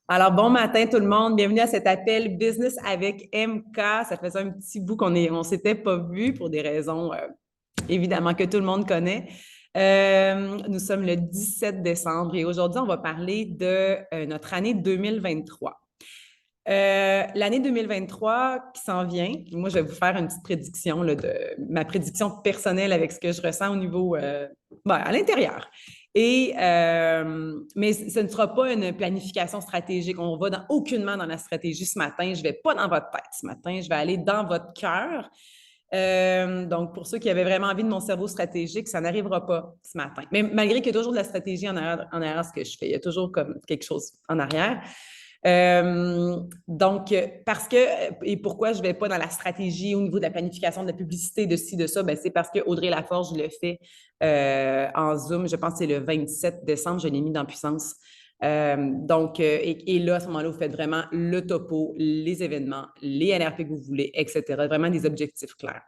Alors, bon matin tout le monde. Bienvenue à cet appel Business avec MK. Ça faisait un petit bout on s'était pas vu pour des raisons évidemment que tout le monde connaît. Nous sommes le 17 décembre et aujourd'hui, on va parler de notre année 2023. L'année 2023 qui s'en vient, moi, je vais vous faire une petite prédiction là, de ma prédiction personnelle avec ce que je ressens au niveau à l'intérieur. Mais ce ne sera pas une planification stratégique. On va aucunement dans la stratégie ce matin. Je ne vais pas dans votre tête ce matin. Je vais aller dans votre cœur. Donc, pour ceux qui avaient vraiment envie de mon cerveau stratégique, ça n'arrivera pas ce matin. Mais malgré qu'il y a toujours de la stratégie en arrière ce que je fais, il y a toujours comme quelque chose en arrière. Parce que, et pourquoi je ne vais pas dans la stratégie au niveau de la planification, de la publicité, de ci, de ça, ben, c'est parce que Audrey Laforge le fait en Zoom, je pense que c'est le 27 décembre, je l'ai mis dans Puissance. Et là, à ce moment-là, vous faites vraiment le topo, les événements, les NRP que vous voulez, etc. Vraiment des objectifs clairs.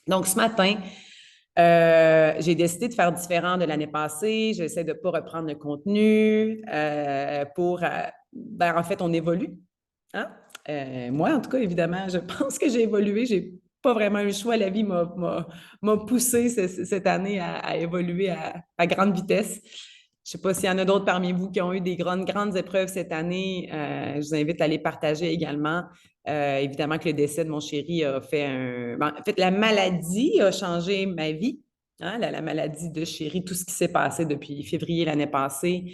Donc, ce matin, j'ai décidé de faire différent de l'année passée. J'essaie de ne pas reprendre le contenu en fait, on évolue. Hein? Moi, en tout cas, évidemment, je pense que j'ai évolué. Je n'ai pas vraiment eu le choix. La vie m'a poussé cette année à évoluer à grande vitesse. Je ne sais pas s'il y en a d'autres parmi vous qui ont eu des grandes épreuves cette année. Je vous invite à les partager également. Évidemment que le décès de mon chéri a fait en fait, la maladie a changé ma vie. Hein, la maladie de chéri, tout ce qui s'est passé depuis février l'année passée,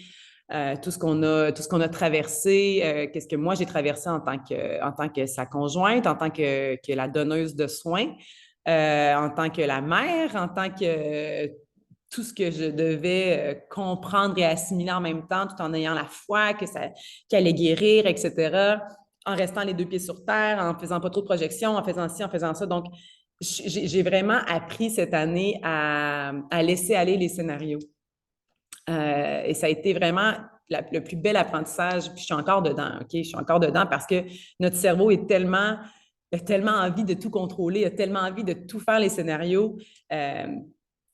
tout ce qu'on a traversé, qu'est-ce que moi j'ai traversé en tant que sa conjointe, en tant que la donneuse de soins, en tant que la mère, en tant que tout ce que je devais comprendre et assimiler en même temps, tout en ayant la foi qu'elle allait guérir, etc., en restant les deux pieds sur terre, en ne faisant pas trop de projections, en faisant ci, en faisant ça. Donc, j'ai vraiment appris cette année à laisser aller les scénarios. Et ça a été vraiment le plus bel apprentissage. Puis je suis encore dedans, OK? Je suis encore dedans parce que notre cerveau a tellement envie de tout contrôler, a tellement envie de tout faire les scénarios.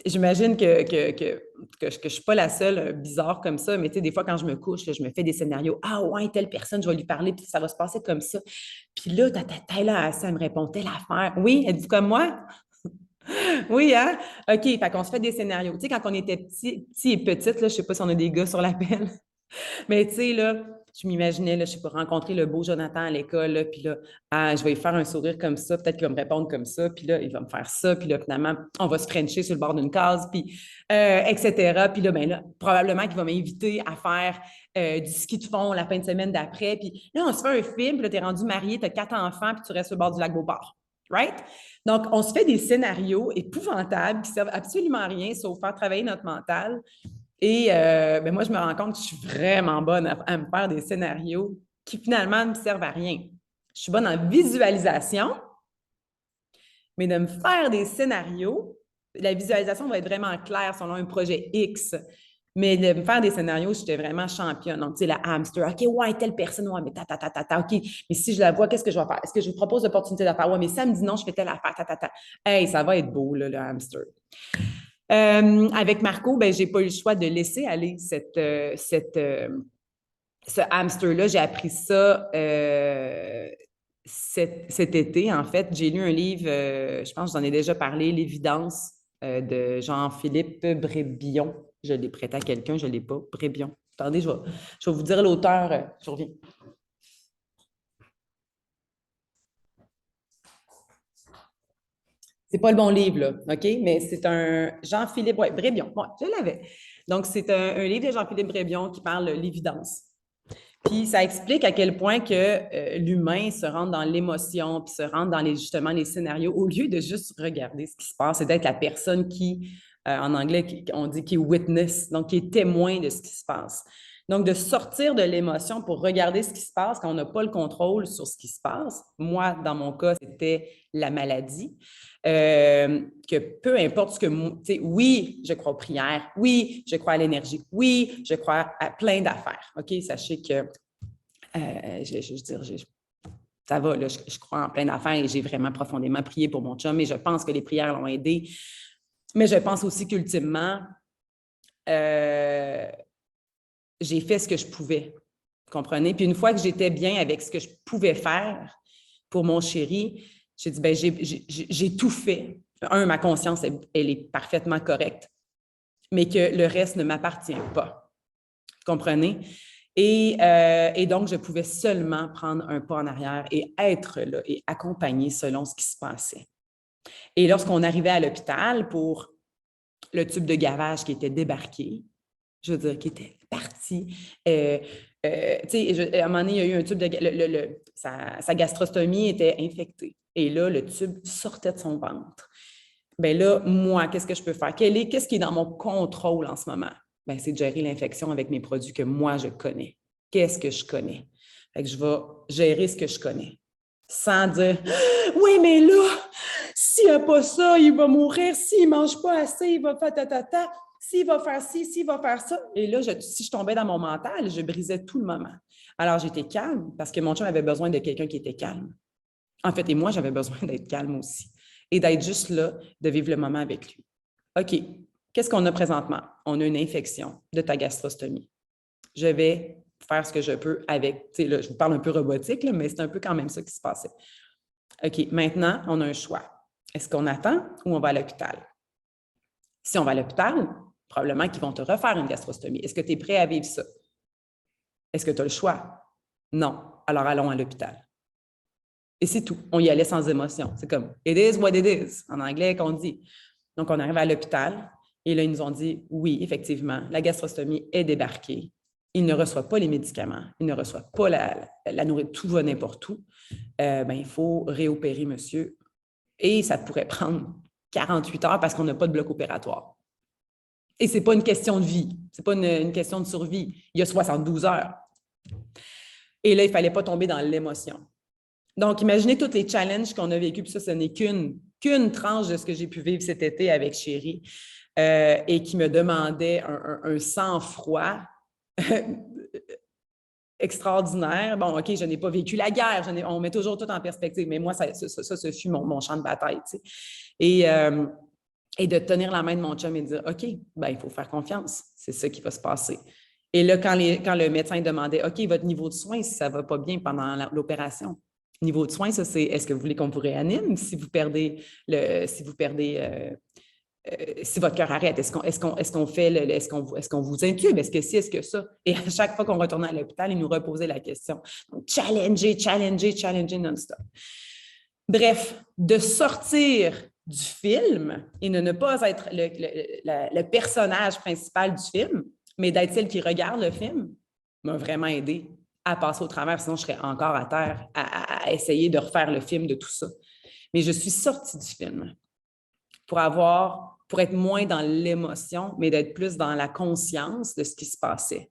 J'imagine que je ne suis pas la seule bizarre comme ça, mais tu sais, des fois, quand je me couche, là, je me fais des scénarios. Ah ouais, telle personne, je vais lui parler, puis ça va se passer comme ça. Puis là, là, ça me répond telle affaire. Oui, êtes-vous comme moi? Oui, hein? OK, fait qu'on se fait des scénarios. Tu sais, quand on était petit et petite, là, je ne sais pas si on a des gars sur l'appel, mais tu sais, là, je m'imaginais, là, je sais pas, rencontrer le beau Jonathan à l'école, là, puis là, je vais lui faire un sourire comme ça, peut-être qu'il va me répondre comme ça, puis là, il va me faire ça, puis là, finalement, on va se frencher sur le bord d'une case, puis etc. Puis là, ben là, probablement qu'il va m'inviter à faire du ski de fond la fin de semaine d'après, puis là, on se fait un film, puis là, t'es rendu marié, t'as 4 enfants, puis tu restes sur le bord du lac Beauport. Right? Donc, on se fait des scénarios épouvantables qui servent absolument à rien, sauf faire travailler notre mental. Et ben moi, je me rends compte que je suis vraiment bonne à me faire des scénarios qui finalement ne me servent à rien. Je suis bonne en visualisation, mais de me faire des scénarios, la visualisation va être vraiment claire selon un projet X. Mais de me faire des scénarios, j'étais vraiment championne. Donc, tu sais, la hamster, OK, ouais, telle personne, ouais, mais OK, mais si je la vois, qu'est-ce que je vais faire? Est-ce que je vous propose l'opportunité d'affaire? Ouais, mais samedi, non, je fais telle affaire, Hey, ça va être beau, là, le hamster. Avec Marco, ben, je n'ai pas eu le choix de laisser aller ce hamster-là. J'ai appris ça cet été, en fait. J'ai lu un livre, je pense que j'en ai déjà parlé, L'Évidence de Jean-Philippe Brébillon. Je l'ai prêté à quelqu'un, je ne l'ai pas. Brébillon. Attendez, je vais vous dire l'auteur, je reviens. C'est pas le bon livre, là, OK? Mais c'est un Jean-Philippe, ouais, Brébion. Ouais, je l'avais. Donc, c'est un livre de Jean-Philippe Brébion qui parle de l'évidence. Puis ça explique à quel point que l'humain se rentre dans l'émotion, puis se rentre dans justement les scénarios, au lieu de juste regarder ce qui se passe et d'être la personne qui, en anglais, on dit qui est witness, donc qui est témoin de ce qui se passe. Donc, de sortir de l'émotion pour regarder ce qui se passe quand on n'a pas le contrôle sur ce qui se passe. Moi, dans mon cas, c'était la maladie. Que peu importe ce que, tu sais, oui, je crois aux prières, oui, je crois à l'énergie, oui, je crois à plein d'affaires. OK, sachez que, ça va, là, je crois en plein d'affaires et j'ai vraiment profondément prié pour mon chum et je pense que les prières l'ont aidé. Mais je pense aussi qu'ultimement, j'ai fait ce que je pouvais. Vous comprenez? Puis une fois que j'étais bien avec ce que je pouvais faire pour mon chéri, j'ai dit, ben j'ai tout fait. Un, ma conscience, elle est parfaitement correcte, mais que le reste ne m'appartient pas. Vous comprenez? Et donc, je pouvais seulement prendre un pas en arrière et être là et accompagner selon ce qui se passait. Et lorsqu'on arrivait à l'hôpital pour le tube de gavage qui était débarqué, je veux dire, qui était parti. Tu sais, à un moment donné, il y a eu un tube de... sa gastrostomie était infectée. Et là, le tube sortait de son ventre. Bien là, moi, qu'est-ce que je peux faire? Qu'est-ce qui est dans mon contrôle en ce moment? Bien, c'est de gérer l'infection avec mes produits que moi, je connais. Qu'est-ce que je connais? Fait que je vais gérer ce que je connais. Sans dire, oui, mais là, s'il n'a pas ça, il va mourir. S'il ne mange pas assez, il va faire ta. S'il va faire ci, s'il va faire ça. Et là, si je tombais dans mon mental, je brisais tout le moment. Alors, j'étais calme parce que mon chum avait besoin de quelqu'un qui était calme. En fait, et moi, j'avais besoin d'être calme aussi. Et d'être juste là, de vivre le moment avec lui. OK, qu'est-ce qu'on a présentement? On a une infection de ta gastrostomie. Je vais faire ce que je peux avec, tu sais, là, je vous parle un peu robotique, là, mais c'est un peu quand même ça qui se passait. OK, maintenant, on a un choix. Est-ce qu'on attend ou on va à l'hôpital? Si on va à l'hôpital, probablement qu'ils vont te refaire une gastrostomie. Est-ce que tu es prêt à vivre ça? Est-ce que tu as le choix? Non. Alors, allons à l'hôpital. Et c'est tout. On y allait sans émotion. C'est comme « it is what it is » en anglais qu'on dit. Donc, on arrive à l'hôpital et là, ils nous ont dit « oui, effectivement, la gastrostomie est débarquée. Il ne reçoit pas les médicaments, il ne reçoit pas la nourriture, tout va n'importe où. Il faut réopérer, monsieur. Et ça pourrait prendre 48 heures parce qu'on n'a pas de bloc opératoire. Et ce n'est pas une question de vie, ce n'est pas une question de survie. Il y a 72 heures. Et là, il ne fallait pas tomber dans l'émotion. Donc, imaginez tous les challenges qu'on a vécus, puis ça, ce n'est qu'une tranche de ce que j'ai pu vivre cet été avec Chéri et qui me demandait un sang-froid extraordinaire. Bon, OK, je n'ai pas vécu la guerre, on met toujours tout en perspective, mais moi, ça fut mon champ de bataille, tu sais. Et de tenir la main de mon chum et de dire, OK, ben, il faut faire confiance, c'est ça qui va se passer. Et là, quand le médecin demandait, OK, votre niveau de soins, si ça ne va pas bien pendant l'opération, niveau de soins, ça, c'est est-ce que vous voulez qu'on vous réanime si vous perdez si votre cœur arrête, est-ce qu'on vous intube? Est-ce que si, est-ce que ça? Et à chaque fois qu'on retournait à l'hôpital, il nous reposait la question. Donc, challenger non-stop. Bref, de sortir du film et de ne pas être le personnage principal du film, mais d'être celle qui regarde le film, m'a vraiment aidé à passer au travers, sinon je serais encore à terre à essayer de refaire le film de tout ça. Mais je suis sortie du film pour être moins dans l'émotion, mais d'être plus dans la conscience de ce qui se passait.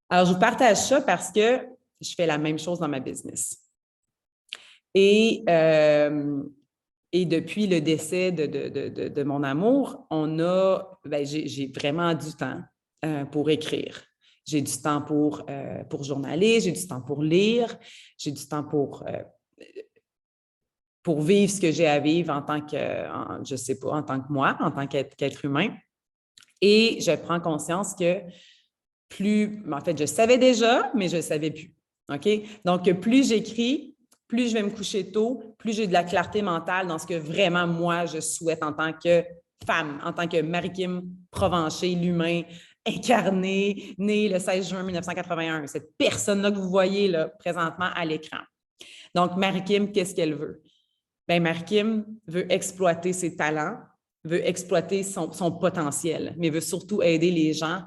Alors, je vous partage ça parce que je fais la même chose dans ma business. Et depuis le décès de mon amour, j'ai vraiment du temps pour écrire. J'ai du temps pour journaler, j'ai du temps pour lire, j'ai du temps pour vivre ce que j'ai à vivre en tant que, je sais pas, en tant que moi, en tant qu'être humain. Et je prends conscience que en fait, je savais déjà, mais je ne savais plus. OK? Donc, plus j'écris, plus je vais me coucher tôt, plus j'ai de la clarté mentale dans ce que vraiment moi, je souhaite en tant que femme, en tant que Marie-Kim Provencher, l'humain incarné, né le 16 juin 1981. Cette personne-là que vous voyez là, présentement à l'écran. Donc, Marie-Kim, qu'est-ce qu'elle veut? Bien, Marie-Kim veut exploiter ses talents, veut exploiter son potentiel, mais veut surtout aider les gens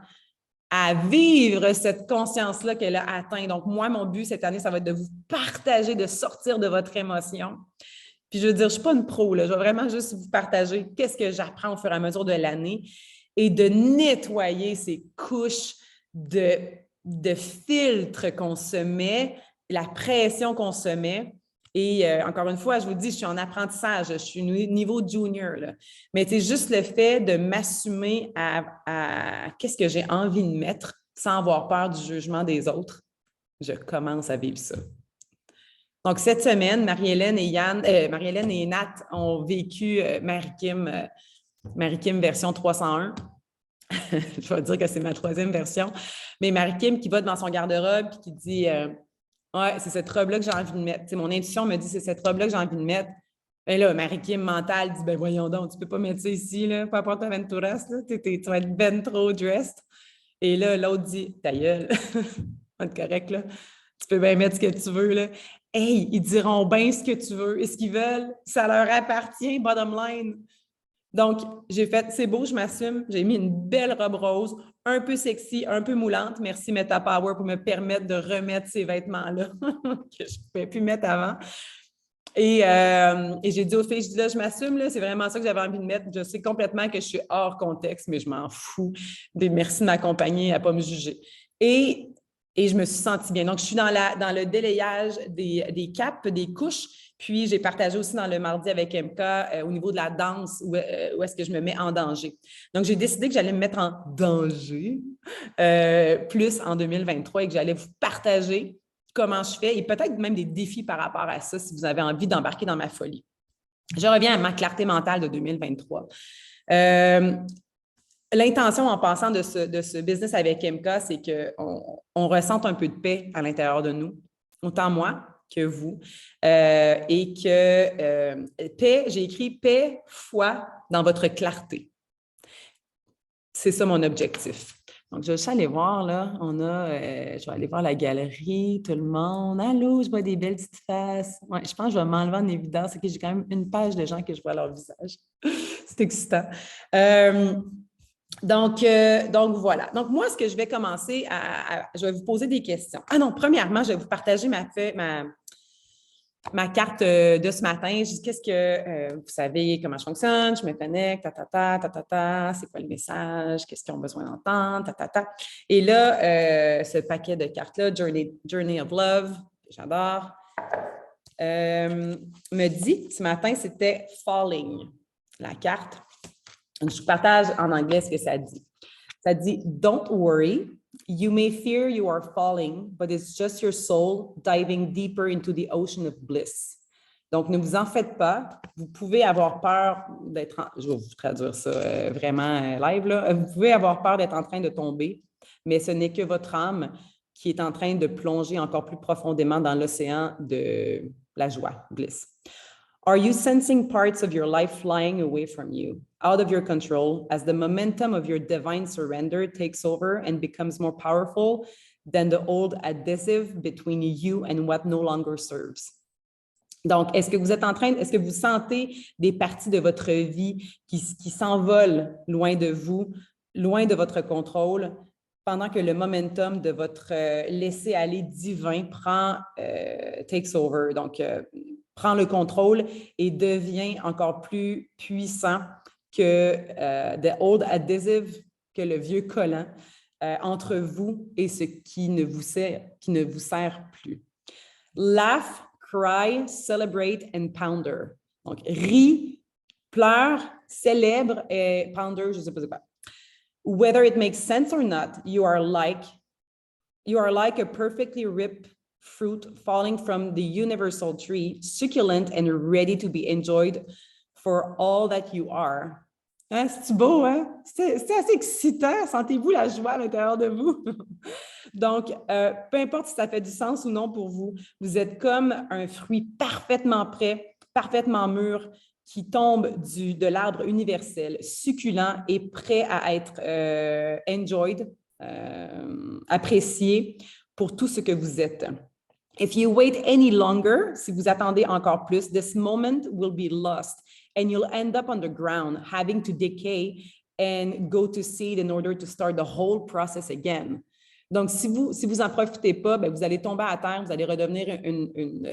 à vivre cette conscience-là qu'elle a atteinte. Donc, moi, mon but cette année, ça va être de vous partager, de sortir de votre émotion. Puis, je veux dire, je ne suis pas une pro, là. Je vais vraiment juste vous partager qu'est-ce que j'apprends au fur et à mesure de l'année et de nettoyer ces couches de filtres qu'on se met, la pression qu'on se met. Et encore une fois, je vous dis, je suis en apprentissage, je suis niveau junior. Là. Mais c'est juste le fait de m'assumer à qu'est-ce que j'ai envie de mettre sans avoir peur du jugement des autres. Je commence à vivre ça. Donc, cette semaine, Marie-Hélène et Nat ont vécu Marie-Kim version 301. Je vais dire que c'est ma troisième version, mais Marie-Kim qui va devant son garde-robe et qui dit ouais, c'est cette robe-là que j'ai envie de mettre. T'sais, mon intuition me dit c'est cette robe-là que j'ai envie de mettre. Et là, Marie-Kim mentale dit ben voyons donc, tu peux pas mettre ça ici, là, pas Porto Aventuras, là, tu vas être ben trop dressed. Et là, l'autre dit ta gueule, on est correct, là. Tu peux bien mettre ce que tu veux, là. Hey, ils diront bien ce que tu veux et ce qu'ils veulent, ça leur appartient, bottom line. Donc, j'ai fait, c'est beau, je m'assume. J'ai mis une belle robe rose, un peu sexy, un peu moulante. Merci Meta Power pour me permettre de remettre ces vêtements-là que je ne pouvais plus mettre avant. Et j'ai dit aux filles, je dis là, je m'assume, là, c'est vraiment ça que j'avais envie de mettre. Je sais complètement que je suis hors contexte, mais je m'en fous. Merci de m'accompagner, à ne pas me juger. Et je me suis sentie bien. Donc, je suis dans le délayage des capes, des couches. Puis, j'ai partagé aussi dans le mardi avec MK au niveau de la danse, où est-ce que je me mets en danger. Donc, j'ai décidé que j'allais me mettre en danger plus en 2023 et que j'allais vous partager comment je fais et peut-être même des défis par rapport à ça si vous avez envie d'embarquer dans ma folie. Je reviens à ma clarté mentale de 2023. L'intention en passant de ce business avec MK, c'est qu'on ressente un peu de paix à l'intérieur de nous, autant moi que vous, et que paix, j'ai écrit paix, foi dans votre clarté. C'est ça mon objectif. Donc, je vais juste aller voir, là, je vais aller voir la galerie, tout le monde. Allô, je vois des belles petites faces. Ouais, je pense que je vais m'enlever en évidence, c'est que j'ai quand même une page de gens que je vois leur visage. C'est excitant. Donc, voilà. Donc, moi, ce que je vais commencer je vais vous poser des questions. Ah non, premièrement, je vais vous partager ma carte de ce matin. Je dis, qu'est-ce que vous savez comment je fonctionne, je me connecte, c'est quoi le message, qu'est-ce qu'ils ont besoin d'entendre, Et là, ce paquet de cartes-là, Journey of Love, que j'adore, me dit, ce matin, c'était Falling, la carte. Donc, je vous partage en anglais ce que ça dit. Ça dit, Don't worry. You may fear you are falling, but it's just your soul diving deeper into the ocean of bliss. Donc, ne vous en faites pas. Vous pouvez avoir peur d'être... Je vais vous traduire ça vraiment live, là. Vous pouvez avoir peur d'être en train de tomber, mais ce n'est que votre âme qui est en train de plonger encore plus profondément dans l'océan de la joie, bliss. Are you sensing parts of your life flying away from you, out of your control, as the momentum of your divine surrender takes over and becomes more powerful than the old adhesive between you and what no longer serves? Donc, est-ce que vous sentez des parties de votre vie qui s'envolent loin de vous, loin de votre contrôle, pendant que le momentum de votre laisser-aller divin takes over, donc prend le contrôle et devient encore plus puissant que the old adhesive, que le vieux collant entre vous et ce qui ne vous sert plus. Laugh, cry, celebrate and pounder. Donc, ris, pleure, célèbre et pounder, je ne sais pas c'est quoi. Whether it makes sense or not, you are like a perfectly ripe fruit falling from the universal tree, succulent and ready to be enjoyed for all that you are. Hein, c'est beau, hein? C'est assez excitant. Sentez-vous la joie à l'intérieur de vous? Donc, peu importe si ça fait du sens ou non pour vous, vous êtes comme un fruit parfaitement prêt, parfaitement mûr, qui tombe de l'arbre universel, succulent et prêt à être enjoyed, apprécié pour tout ce que vous êtes. If you wait any longer, si vous attendez encore plus, this moment will be lost and you'll end up on the ground, having to decay and go to seed in order to start the whole process again. Donc, si vous en profitez pas, bien, vous allez tomber à terre, vous allez redevenir une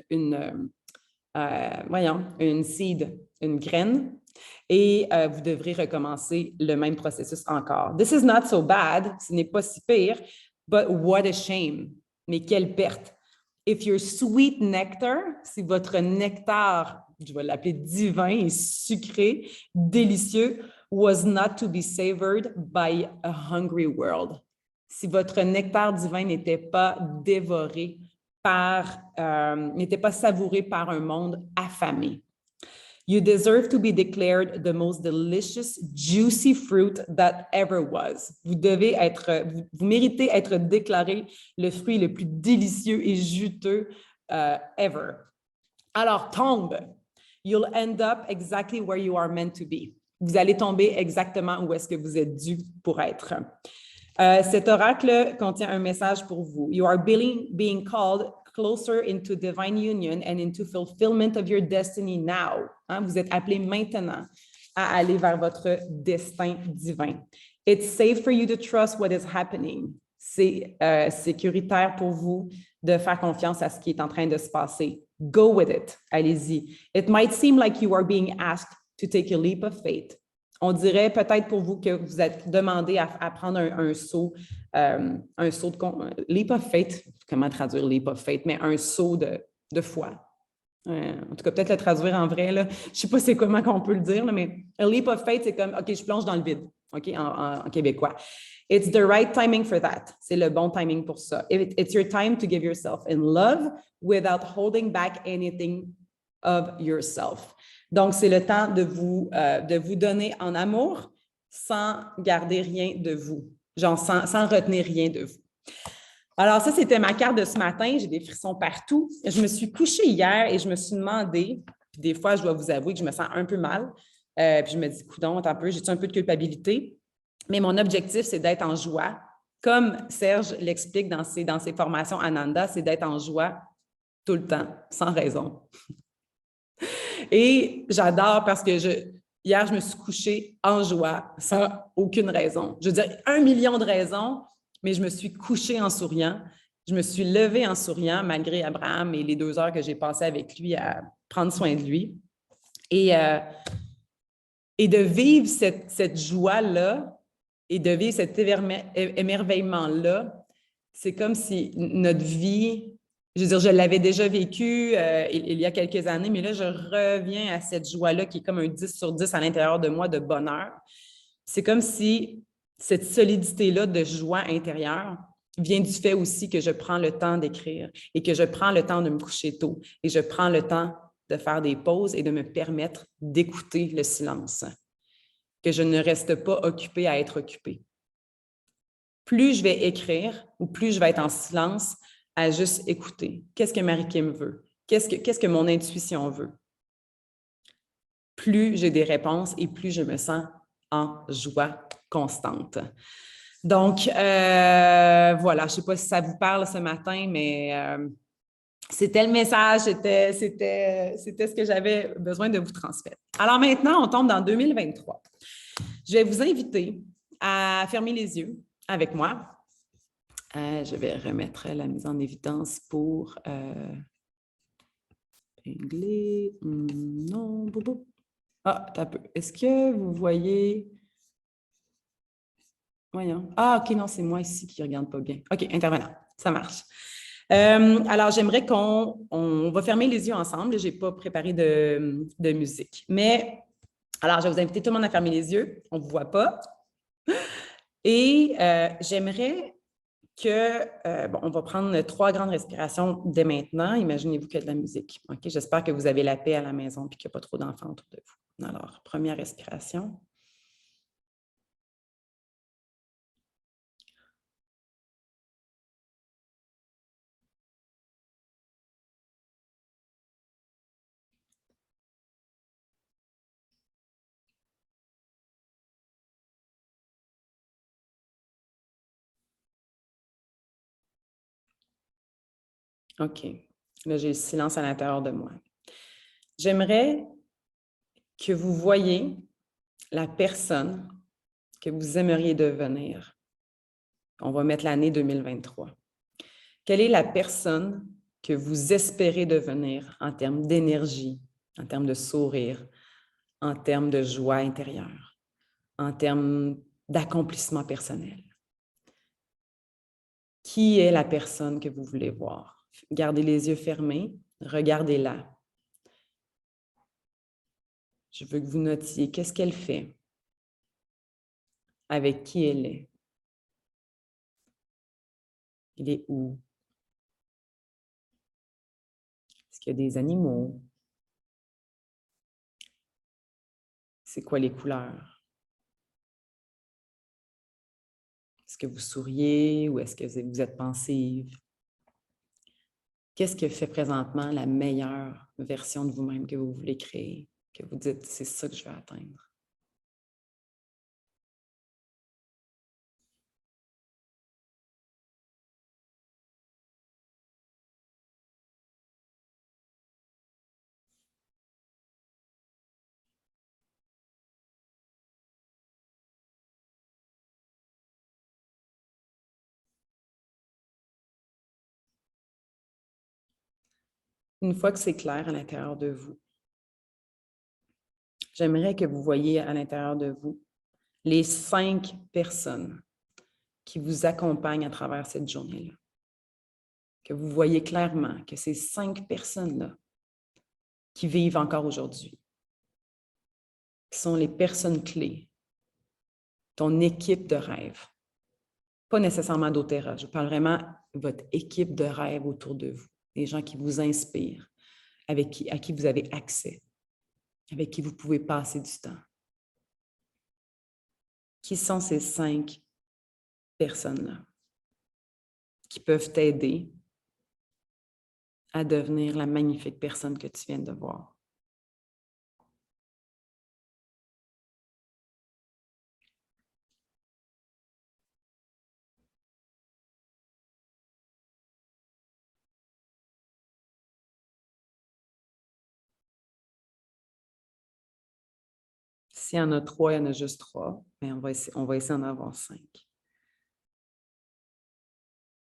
seed, une graine, et vous devrez recommencer le même processus encore. This is not so bad, ce n'est pas si pire, but what a shame. Mais quelle perte. If your sweet nectar, si votre nectar, je vais l'appeler divin et sucré, délicieux, was not to be savored by a hungry world. Si votre nectar divin n'était pas dévoré n'était pas savouré par un monde affamé. You deserve to be declared the most delicious, juicy fruit that ever was. Vous méritez être déclaré le fruit le plus délicieux et juteux ever. Alors, tombe. You'll end up exactly where you are meant to be. Vous allez tomber exactement où est-ce que vous êtes dû pour être. Cet oracle contient un message pour vous. You are being called closer into divine union and into fulfillment of your destiny now. Hein? Vous êtes appelé maintenant à aller vers votre destin divin. It's safe for you to trust what is happening. C'est sécuritaire pour vous de faire confiance à ce qui est en train de se passer. Go with it. Allez-y. It might seem like you are being asked to take a leap of faith. On dirait peut-être pour vous que vous êtes demandé à prendre un saut de leap of faith, comment traduire leap of faith, mais un saut de foi. En tout cas, peut-être le traduire en vrai, là. Je ne sais pas c'est comment qu'on peut le dire, là, mais a leap of faith, c'est comme, OK, je plonge dans le vide, OK, en québécois. It's the right timing for that. C'est le bon timing pour ça. It's your time to give yourself in love without holding back anything of yourself. Donc, c'est le temps de vous donner en amour sans garder rien de vous, genre sans retenir rien de vous. Alors, ça, c'était ma carte de ce matin. J'ai des frissons partout. Je me suis couchée hier et je me suis demandé, puis des fois, je dois vous avouer que je me sens un peu mal. Puis je me dis, coudonc, attends un peu, j'ai-tu un peu de culpabilité? Mais mon objectif, c'est d'être en joie. Comme Serge l'explique dans ses formations Ananda, c'est d'être en joie tout le temps, sans raison. Et j'adore parce que hier, je me suis couchée en joie, sans aucune raison. Je veux dire, 1 million de raisons, mais je me suis couchée en souriant. Je me suis levée en souriant, malgré Abraham et les 2 heures que j'ai passées avec lui à prendre soin de lui. Et de vivre cette joie-là et de vivre cet émerveillement-là, c'est comme si notre vie... Je veux dire, je l'avais déjà vécu il y a quelques années, mais là, je reviens à cette joie-là qui est comme un 10 sur 10 à l'intérieur de moi de bonheur. C'est comme si cette solidité-là de joie intérieure vient du fait aussi que je prends le temps d'écrire et que je prends le temps de me coucher tôt et je prends le temps de faire des pauses et de me permettre d'écouter le silence, que je ne reste pas occupée à être occupée. Plus je vais écrire ou plus je vais être en silence, à juste écouter. Qu'est-ce que Marie-Kim veut? Qu'est-ce que mon intuition veut? Plus j'ai des réponses et plus je me sens en joie constante. Donc, voilà, je ne sais pas si ça vous parle ce matin, mais c'était le message, c'était ce que j'avais besoin de vous transmettre. Alors maintenant, on tombe dans 2023. Je vais vous inviter à fermer les yeux avec moi. Je vais remettre la mise en évidence pour épingler. Non, boubou. Ah, un peu. Est-ce que vous voyez... Voyons. Ah, OK, non, c'est moi ici qui ne regarde pas bien. OK, intervenant. Ça marche. Alors, j'aimerais on va fermer les yeux ensemble. Je n'ai pas préparé de musique. Mais, alors, je vais vous inviter tout le monde à fermer les yeux. On ne vous voit pas. Et j'aimerais on va prendre 3 grandes respirations dès maintenant. Imaginez-vous qu'il y a de la musique. OK? J'espère que vous avez la paix à la maison et qu'il n'y a pas trop d'enfants autour de vous. Alors, première respiration. OK. Là, j'ai le silence à l'intérieur de moi. J'aimerais que vous voyiez la personne que vous aimeriez devenir. On va mettre l'année 2023. Quelle est la personne que vous espérez devenir en termes d'énergie, en termes de sourire, en termes de joie intérieure, en termes d'accomplissement personnel? Qui est la personne que vous voulez voir? Gardez les yeux fermés, regardez-la. Je veux que vous notiez qu'est-ce qu'elle fait, avec qui elle est. Il est où? Est-ce qu'il y a des animaux? C'est quoi les couleurs? Est-ce que vous souriez ou est-ce que vous êtes pensive? Qu'est-ce que fait présentement la meilleure version de vous-même que vous voulez créer? Que vous dites, c'est ça que je veux atteindre? Une fois que c'est clair à l'intérieur de vous, j'aimerais que vous voyiez à l'intérieur de vous les 5 personnes qui vous accompagnent à travers cette journée-là. Que vous voyez clairement que ces 5 personnes-là qui vivent encore aujourd'hui, qui sont les personnes clés, ton équipe de rêve, pas nécessairement d'Otera, je parle vraiment de votre équipe de rêve autour de vous, des gens qui vous inspirent, à qui vous avez accès, avec qui vous pouvez passer du temps. Qui sont ces 5 personnes-là qui peuvent t'aider à devenir la magnifique personne que tu viens de voir? S'il y en a 3, il y en a juste 3, mais on va essayer d'en avoir 5.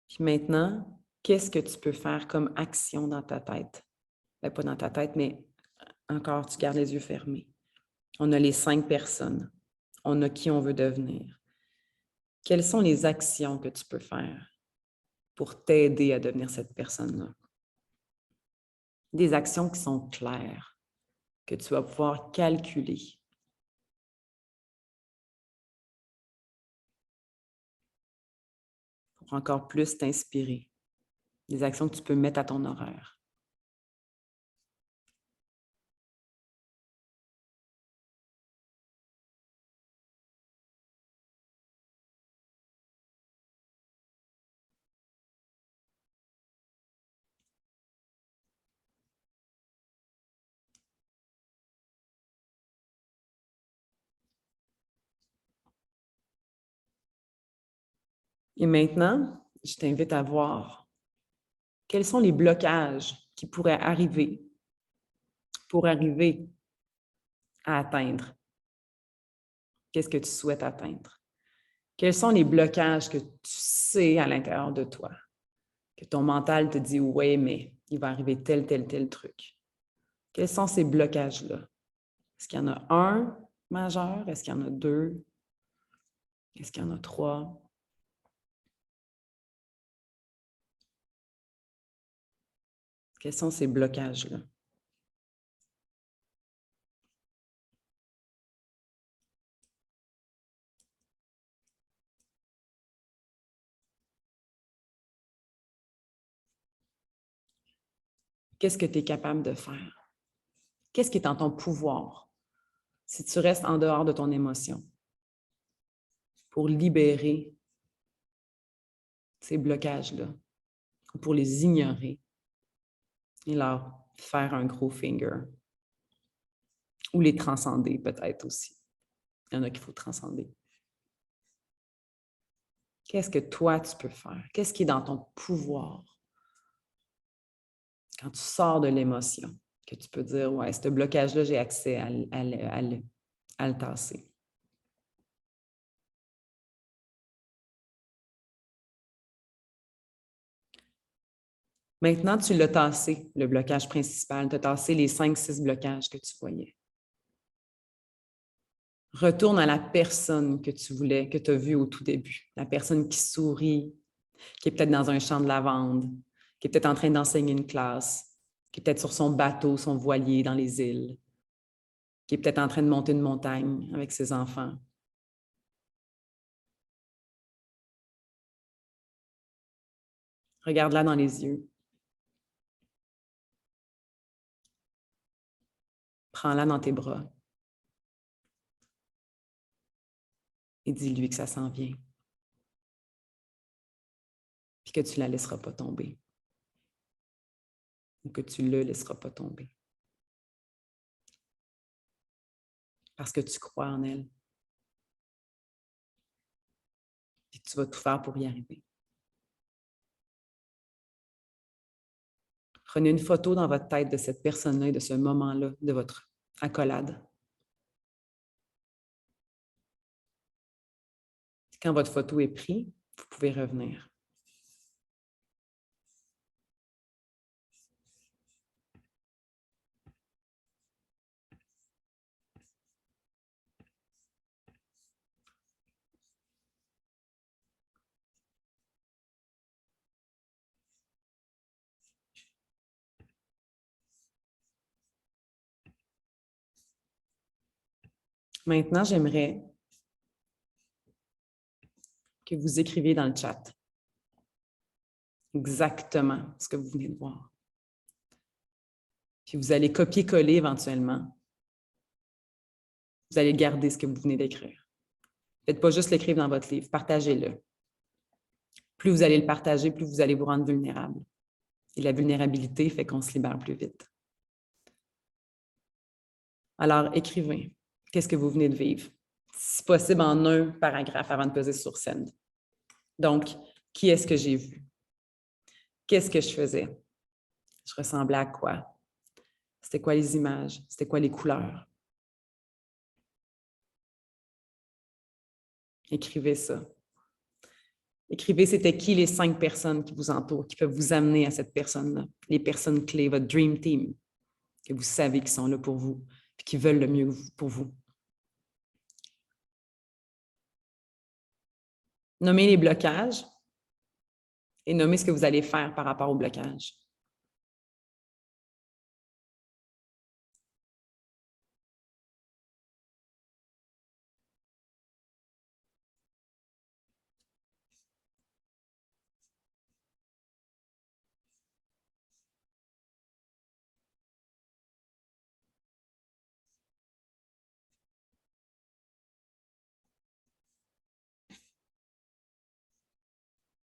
Puis maintenant, qu'est-ce que tu peux faire comme action dans ta tête? Bien, pas dans ta tête, mais encore, tu gardes les yeux fermés. On a les 5 personnes. On a qui on veut devenir. Quelles sont les actions que tu peux faire pour t'aider à devenir cette personne-là? Des actions qui sont claires, que tu vas pouvoir calculer. Pour encore plus t'inspirer. Des actions que tu peux mettre à ton horaire. Et maintenant, je t'invite à voir quels sont les blocages qui pourraient arriver pour arriver à atteindre. Qu'est-ce que tu souhaites atteindre? Quels sont les blocages que tu sais à l'intérieur de toi? Que ton mental te dit, ouais, mais il va arriver tel truc. Quels sont ces blocages-là? Est-ce qu'il y en a un majeur? Est-ce qu'il y en a 2? Est-ce qu'il y en a 3? Quels sont ces blocages-là? Qu'est-ce que tu es capable de faire? Qu'est-ce qui est en ton pouvoir si tu restes en dehors de ton émotion pour libérer ces blocages-là ou pour les ignorer et leur faire un gros finger ou les transcender peut-être aussi. Il y en a qu'il faut transcender. Qu'est-ce que toi, tu peux faire? Qu'est-ce qui est dans ton pouvoir quand tu sors de l'émotion? Que tu peux dire, ouais, ce blocage-là, j'ai accès à le tasser. Maintenant, tu l'as tassé, le blocage principal. Tu as tassé les 5-6 blocages que tu voyais. Retourne à la personne que tu voulais, que tu as vue au tout début. La personne qui sourit, qui est peut-être dans un champ de lavande, qui est peut-être en train d'enseigner une classe, qui est peut-être sur son bateau, son voilier dans les îles, qui est peut-être en train de monter une montagne avec ses enfants. Regarde-la dans les yeux. Prends-la dans tes bras. et dis-lui que ça s'en vient. Puis que tu ne la laisseras pas tomber. Ou que tu ne le laisseras pas tomber. Parce que tu crois en elle. Puis que tu vas tout faire pour y arriver. Prenez une photo dans votre tête de cette personne-là et de ce moment-là, de votre accolade. Quand votre photo est prise, vous pouvez revenir. Maintenant, j'aimerais que vous écriviez dans le chat exactement ce que vous venez de voir. Puis vous allez copier-coller éventuellement. Vous allez garder ce que vous venez d'écrire. Faites pas juste l'écrire dans votre livre, partagez-le. Plus vous allez le partager, plus vous allez vous rendre vulnérable. Et la vulnérabilité fait qu'on se libère plus vite. Alors, écrivez. Qu'est-ce que vous venez de vivre? Si possible, en un paragraphe avant de peser sur send. Donc, qui est-ce que j'ai vu? Qu'est-ce que je faisais? Je ressemblais à quoi? C'était quoi les images? C'était quoi les couleurs? Écrivez ça. Écrivez c'était qui les 5 personnes qui vous entourent, qui peuvent vous amener à cette personne-là. Les personnes clés, votre dream team, que vous savez qui sont là pour vous, et qui veulent le mieux pour vous. Nommez les blocages et nommez ce que vous allez faire par rapport aux blocages.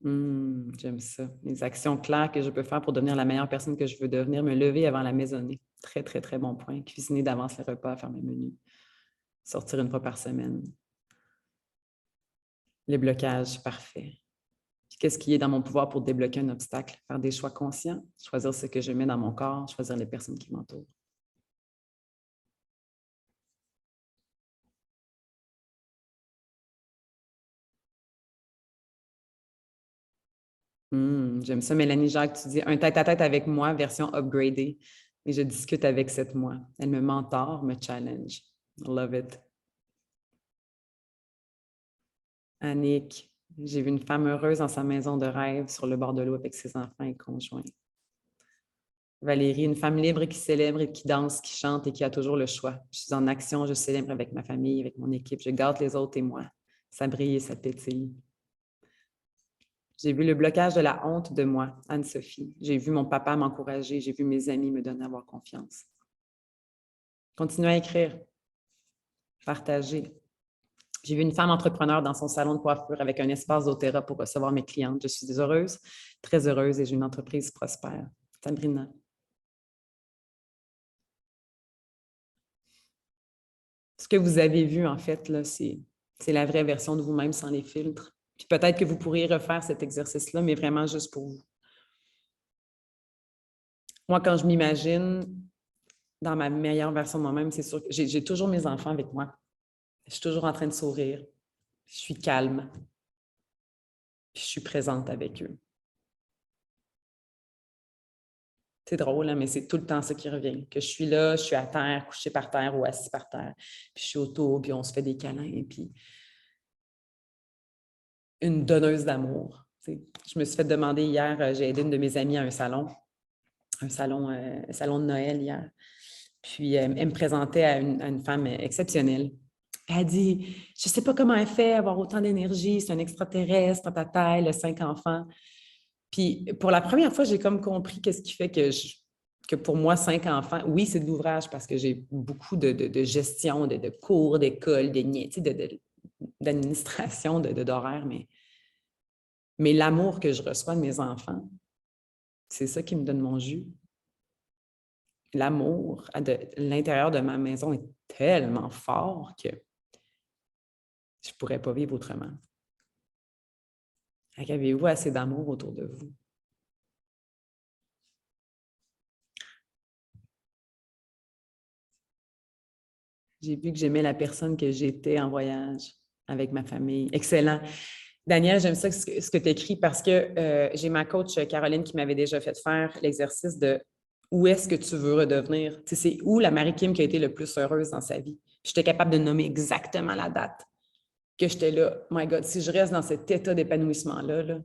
J'aime ça. Les actions claires que je peux faire pour devenir la meilleure personne que je veux devenir, me lever avant la maisonnée. Très, très, très bon point. Cuisiner d'avance les repas, faire mes menus. Sortir une fois par semaine. Les blocages, parfait. Puis qu'est-ce qui est dans mon pouvoir pour débloquer un obstacle? Faire des choix conscients, choisir ce que je mets dans mon corps, choisir les personnes qui m'entourent. J'aime ça. Mélanie Jacques, tu dis un tête-à-tête avec moi, version upgradée. Et je discute avec cette moi. Elle me mentor, me challenge. I love it. Annick, j'ai vu une femme heureuse dans sa maison de rêve sur le bord de l'eau avec ses enfants et conjoints. Valérie, une femme libre qui célèbre et qui danse, qui chante et qui a toujours le choix. Je suis en action, je célèbre avec ma famille, avec mon équipe. Je gâte les autres et moi. Ça brille et ça pétille. J'ai vu le blocage de la honte de moi, Anne-Sophie. J'ai vu mon papa m'encourager. J'ai vu mes amis me donner à avoir confiance. Continuez à écrire. Partagez. J'ai vu une femme entrepreneur dans son salon de coiffure avec un espace d'Otera pour recevoir mes clientes. Je suis heureuse, très heureuse et j'ai une entreprise prospère. Sabrina. Ce que vous avez vu, en fait, là, c'est la vraie version de vous-même sans les filtres. Puis peut-être que vous pourriez refaire cet exercice-là, mais vraiment juste pour vous. Moi, quand je m'imagine dans ma meilleure version de moi-même, c'est sûr que j'ai toujours mes enfants avec moi. Je suis toujours en train de sourire. Je suis calme. Puis je suis présente avec eux. C'est drôle, hein, mais c'est tout le temps ça qui revient. Que je suis là, je suis à terre, couchée par terre ou assise par terre. Puis je suis autour, puis on se fait des câlins. Puis une donneuse d'amour. Je me suis fait demander hier, j'ai aidé une de mes amies à un salon de Noël hier. Puis elle me présentait à une femme exceptionnelle. Elle a dit, je ne sais pas comment elle fait, avoir autant d'énergie, c'est un extraterrestre à ta taille, le 5 enfants. Puis pour la première fois, j'ai comme compris qu'est-ce qui fait que pour moi, 5 enfants, oui, c'est de l'ouvrage parce que j'ai beaucoup de gestion, de cours, d'école, d'administration, d'horaire, mais l'amour que je reçois de mes enfants, c'est ça qui me donne mon jus. L'amour de l'intérieur de ma maison est tellement fort que je ne pourrais pas vivre autrement. Avez-vous assez d'amour autour de vous? J'ai vu que j'aimais la personne que j'étais en voyage avec ma famille. Excellent. Daniel, j'aime ça ce que tu écris parce que j'ai ma coach Caroline qui m'avait déjà fait faire l'exercice de où est-ce que tu veux redevenir? Tu sais, c'est où la Marie-Kim qui a été le plus heureuse dans sa vie? J'étais capable de nommer exactement la date que j'étais là. My God, si je reste dans cet état d'épanouissement-là, là,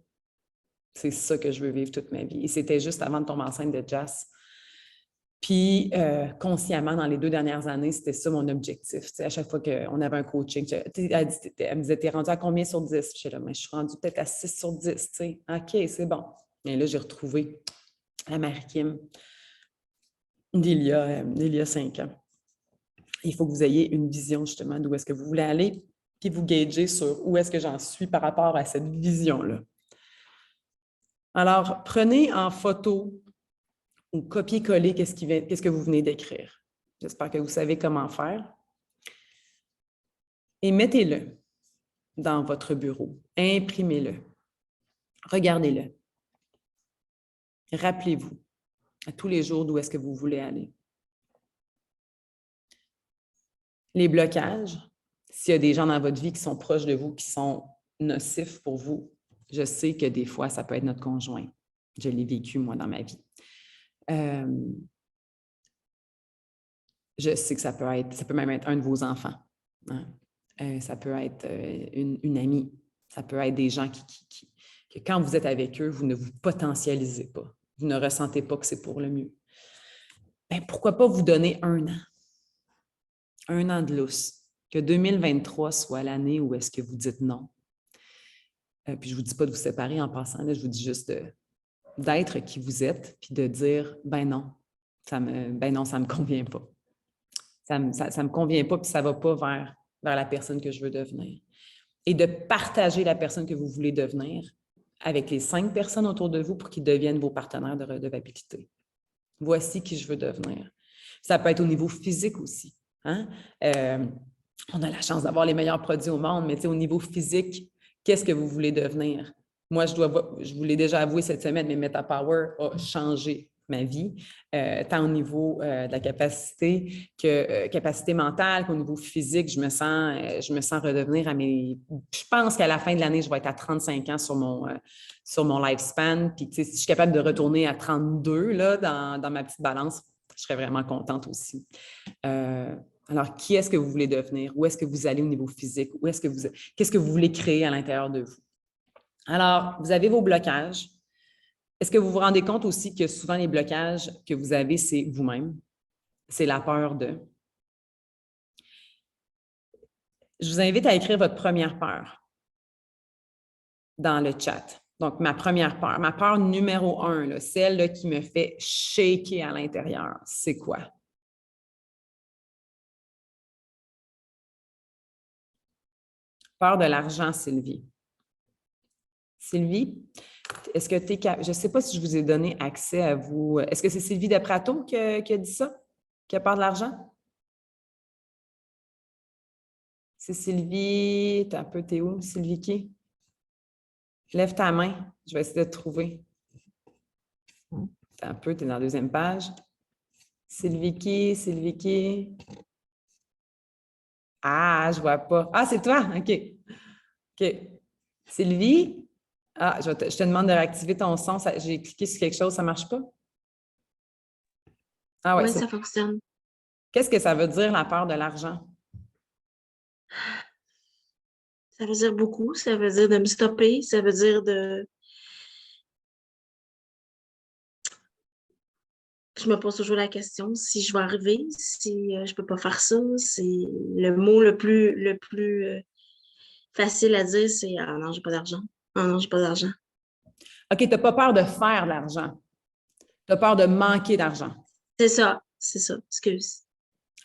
c'est ça que je veux vivre toute ma vie. Et c'était juste avant de tomber enceinte de Jas. Puis, consciemment, dans les 2 dernières années, c'était ça mon objectif. Tu sais, à chaque fois qu'on avait un coaching, elle me disait, t'es rendu à combien sur 10? Puis je suis rendue peut-être à 6 sur 10. Tu sais. OK, c'est bon. Et là, j'ai retrouvé la Marie-Kim d'il y a 5 ans. Il faut que vous ayez une vision, justement, d'où est-ce que vous voulez aller, puis vous gagez sur où est-ce que j'en suis par rapport à cette vision-là. Alors, prenez en photo ou copier-coller qu'est-ce que vous venez d'écrire. J'espère que vous savez comment faire. Et mettez-le dans votre bureau. Imprimez-le. Regardez-le. Rappelez-vous à tous les jours d'où est-ce que vous voulez aller. Les blocages, s'il y a des gens dans votre vie qui sont proches de vous, qui sont nocifs pour vous, je sais que des fois, ça peut être notre conjoint. Je l'ai vécu, moi, dans ma vie. Je sais que ça peut même être un de vos enfants. Hein? Ça peut être une amie. Ça peut être des gens que quand vous êtes avec eux, vous ne vous potentialisez pas. Vous ne ressentez pas que c'est pour le mieux. Bien, pourquoi pas vous donner 1 an? 1 an de lousse. Que 2023 soit l'année où est-ce que vous dites non. Puis je ne vous dis pas de vous séparer en passant, là, je vous dis juste d'être qui vous êtes, puis de dire, ben non, ça me convient pas. Ça me convient pas, puis ça ne va pas vers la personne que je veux devenir. Et de partager la personne que vous voulez devenir avec les 5 personnes autour de vous pour qu'ils deviennent vos partenaires de redevabilité. Voici qui je veux devenir. Ça peut être au niveau physique aussi. Hein? On a la chance d'avoir les meilleurs produits au monde, mais au niveau physique, qu'est-ce que vous voulez devenir? Moi, je vous l'ai déjà avoué cette semaine, mais MetaPower a changé ma vie, tant au niveau de la capacité capacité mentale qu'au niveau physique, je me sens redevenir à mes... Je pense qu'à la fin de l'année, je vais être à 35 ans sur mon lifespan. Puis, si je suis capable de retourner à 32 là, dans ma petite balance, je serais vraiment contente aussi. Alors, qui est-ce que vous voulez devenir? Où est-ce que vous allez au niveau physique? Qu'est-ce que vous voulez créer à l'intérieur de vous? Alors, vous avez vos blocages. Est-ce que vous vous rendez compte aussi que souvent les blocages que vous avez, c'est vous-même? C'est la peur de. Je vous invite à écrire votre première peur dans le chat. Donc, ma première peur, ma peur numéro 1, là, celle là, qui me fait shaker à l'intérieur, c'est quoi? Peur de l'argent, Sylvie. Sylvie, est-ce que tu es capable... Je ne sais pas si je vous ai donné accès à vous. Est-ce que c'est Sylvie Deprato qui a dit ça? Qui a peur de l'argent? C'est Sylvie... T'es un peu, t'es où? Sylvie qui? Lève ta main. Je vais essayer de te trouver. T'es un peu, t'es dans la 2e page. Sylvie qui? Sylvie qui? Ah, je ne vois pas. Ah, c'est toi? OK. OK. Sylvie? Ah, je te demande de réactiver ton son. J'ai cliqué sur quelque chose, ça ne marche pas? Ah ouais, Oui, ça fonctionne. Qu'est-ce que ça veut dire, la peur de l'argent? Ça veut dire beaucoup. Ça veut dire de me stopper. Ça veut dire de... Je me pose toujours la question si je vais arriver, si je peux pas faire ça. C'est le mot le plus facile à dire, c'est « Ah non, j'ai pas d'argent. Ah non, j'ai pas d'argent. » OK, tu n'as pas peur de faire de l'argent. Tu as peur de manquer d'argent. C'est ça, excuse.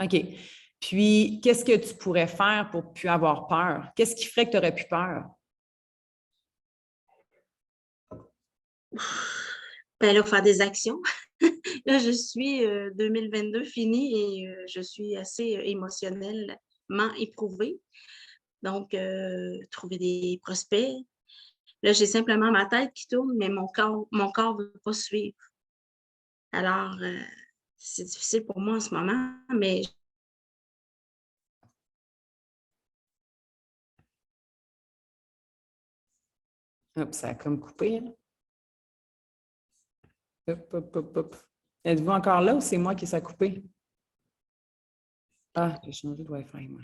OK. Puis, qu'est-ce que tu pourrais faire pour ne plus avoir peur? Qu'est-ce qui ferait que tu n'aurais plus peur? Ben là, faire des actions. Là, je suis 2022 fini et je suis assez émotionnellement éprouvée. Donc, trouver des prospects. Là, j'ai simplement ma tête qui tourne, mais mon corps ne veut pas suivre. Alors, c'est difficile pour moi en ce moment, mais Hop, ça a comme coupé. Hein? Hop, hop, hop, hop. Êtes-vous encore là ou c'est moi qui s'est coupé? Ah, j'ai changé de Wi-Fi, moi.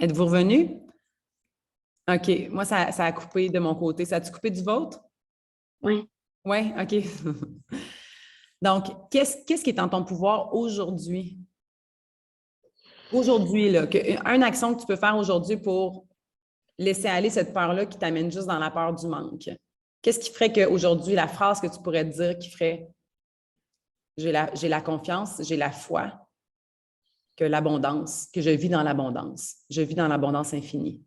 Êtes-vous revenu? OK. Moi, ça a coupé de mon côté. Ça a-tu coupé du vôtre? oui. Oui, OK. Donc, qu'est-ce qui est en ton pouvoir aujourd'hui? Aujourd'hui, là, une action que tu peux faire aujourd'hui pour laisser aller cette peur-là qui t'amène juste dans la peur du manque. Qu'est-ce qui ferait qu'aujourd'hui, la phrase que tu pourrais te dire qui ferait j'ai la confiance, j'ai la foi que l'abondance, que je vis dans l'abondance. Je vis dans l'abondance infinie.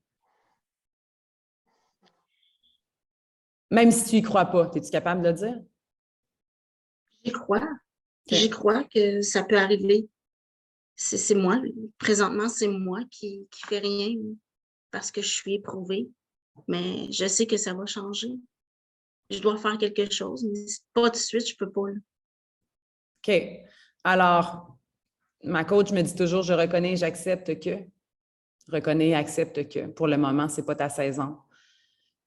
Même si tu n'y crois pas, es-tu capable de le dire? J'y crois. OK. J'y crois que ça peut arriver. C'est moi. Présentement, c'est moi qui fais rien parce que je suis éprouvée. Mais je sais que ça va changer. Je dois faire quelque chose, mais pas tout de suite, je peux pas. Là. OK. Alors, ma coach me dit toujours, je reconnais, j'accepte que. Reconnais, accepte que. Pour le moment, ce n'est pas ta saison.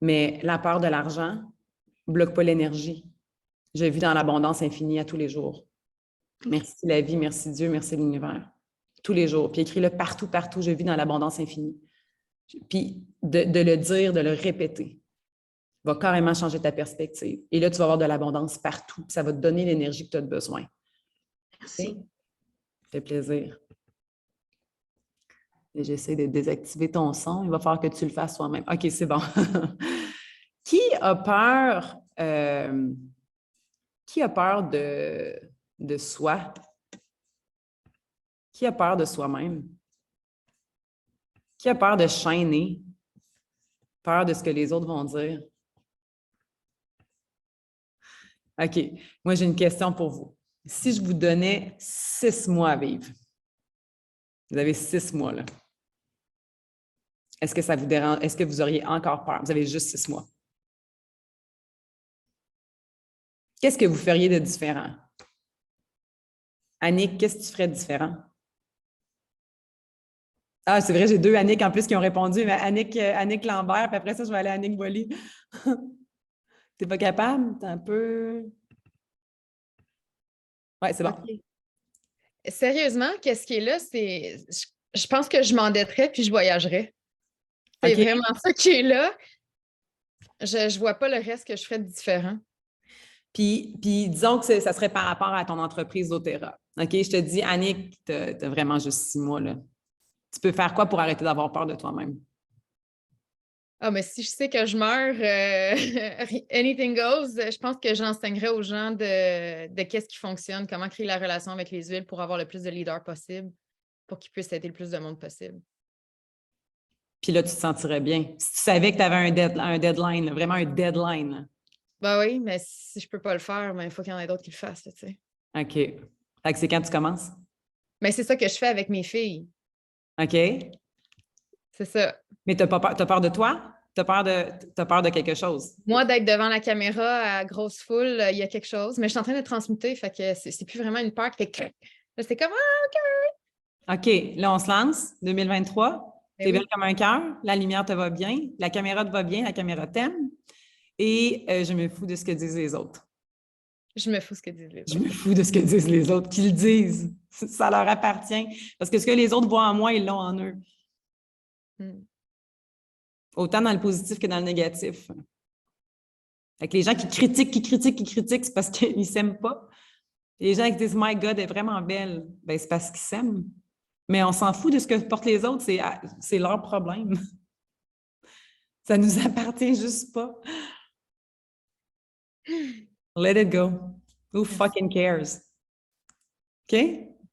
Mais la peur de l'argent ne bloque pas l'énergie. Je vis dans l'abondance infinie à tous les jours. Merci la vie, merci Dieu, merci l'univers. Tous les jours. Puis écris-le partout, partout, je vis dans l'abondance infinie. Puis de le dire, de le répéter, va carrément changer ta perspective. Et là, tu vas avoir de l'abondance partout. Puis ça va te donner l'énergie que tu as besoin. Merci. Ça fait plaisir. Et j'essaie de désactiver ton son. Il va falloir que tu le fasses toi-même. OK, c'est bon. Qui a peur, qui a peur de soi? Qui a peur de soi-même? Qui a peur de chaîner? Peur de ce que les autres vont dire? OK. Moi, j'ai une question pour vous. Si je vous donnais 6 mois à vivre, vous avez 6 mois, là. Est-ce que ça vous dérange? Est-ce que vous auriez encore peur? Vous avez juste 6 mois. Qu'est-ce que vous feriez de différent? Annick, qu'est-ce que tu ferais de différent? Ah, c'est vrai, j'ai 2 Annick en plus qui ont répondu, mais Annick Lambert, puis après ça, je vais aller à Annick Boily. T'es pas capable? T'es un peu. Oui, c'est bon. OK. Sérieusement, qu'est-ce qui est là, c'est. Je pense que je m'endetterais puis je voyagerais. C'est OK. vraiment ça qui est là. Je ne vois pas le reste que je ferais de différent. Puis disons que ça serait par rapport à ton entreprise doTERRA. OK, je te dis, Annick, tu as vraiment juste 6 mois, là. Tu peux faire quoi pour arrêter d'avoir peur de toi-même? Ah, mais si je sais que je meurs, anything goes, je pense que j'enseignerais aux gens de qu'est-ce qui fonctionne, comment créer la relation avec les huiles pour avoir le plus de leaders possible, pour qu'ils puissent aider le plus de monde possible. Puis là, tu te sentirais bien. Si tu savais que tu avais un deadline, là, vraiment un deadline. Là. Ben oui, mais si je ne peux pas le faire, il faut qu'il y en ait d'autres qui le fassent, tu sais. OK. Fait que c'est quand tu commences? Mais c'est ça que je fais avec mes filles. OK. C'est ça. Mais tu n'as pas peur de toi? Tu as peur de quelque chose? Moi, d'être devant la caméra à grosse foule, il y a quelque chose. Mais je suis en train de transmuter, fait que c'est plus vraiment une peur qui fait que là, c'est comme OK. Là, on se lance. 2023. Ben Tu es oui. belle comme un cœur. La lumière te va bien. La caméra te va bien. La caméra t'aime. Et je me fous de ce que disent les autres. Je me fous ce que disent les Je autres. me fous de ce que disent les autres. Qu'ils le disent. Ça leur appartient. Parce que ce que les autres voient en moi, ils l'ont en eux. Hmm. Autant dans le positif que dans le négatif. Fait que les gens qui critiquent, c'est parce qu'ils ne s'aiment pas. Les gens qui disent « My God, elle est vraiment belle », ben, c'est parce qu'ils s'aiment. Mais on s'en fout de ce que portent les autres, c'est leur problème. Ça nous appartient juste pas. Let it go. Who fucking cares? OK?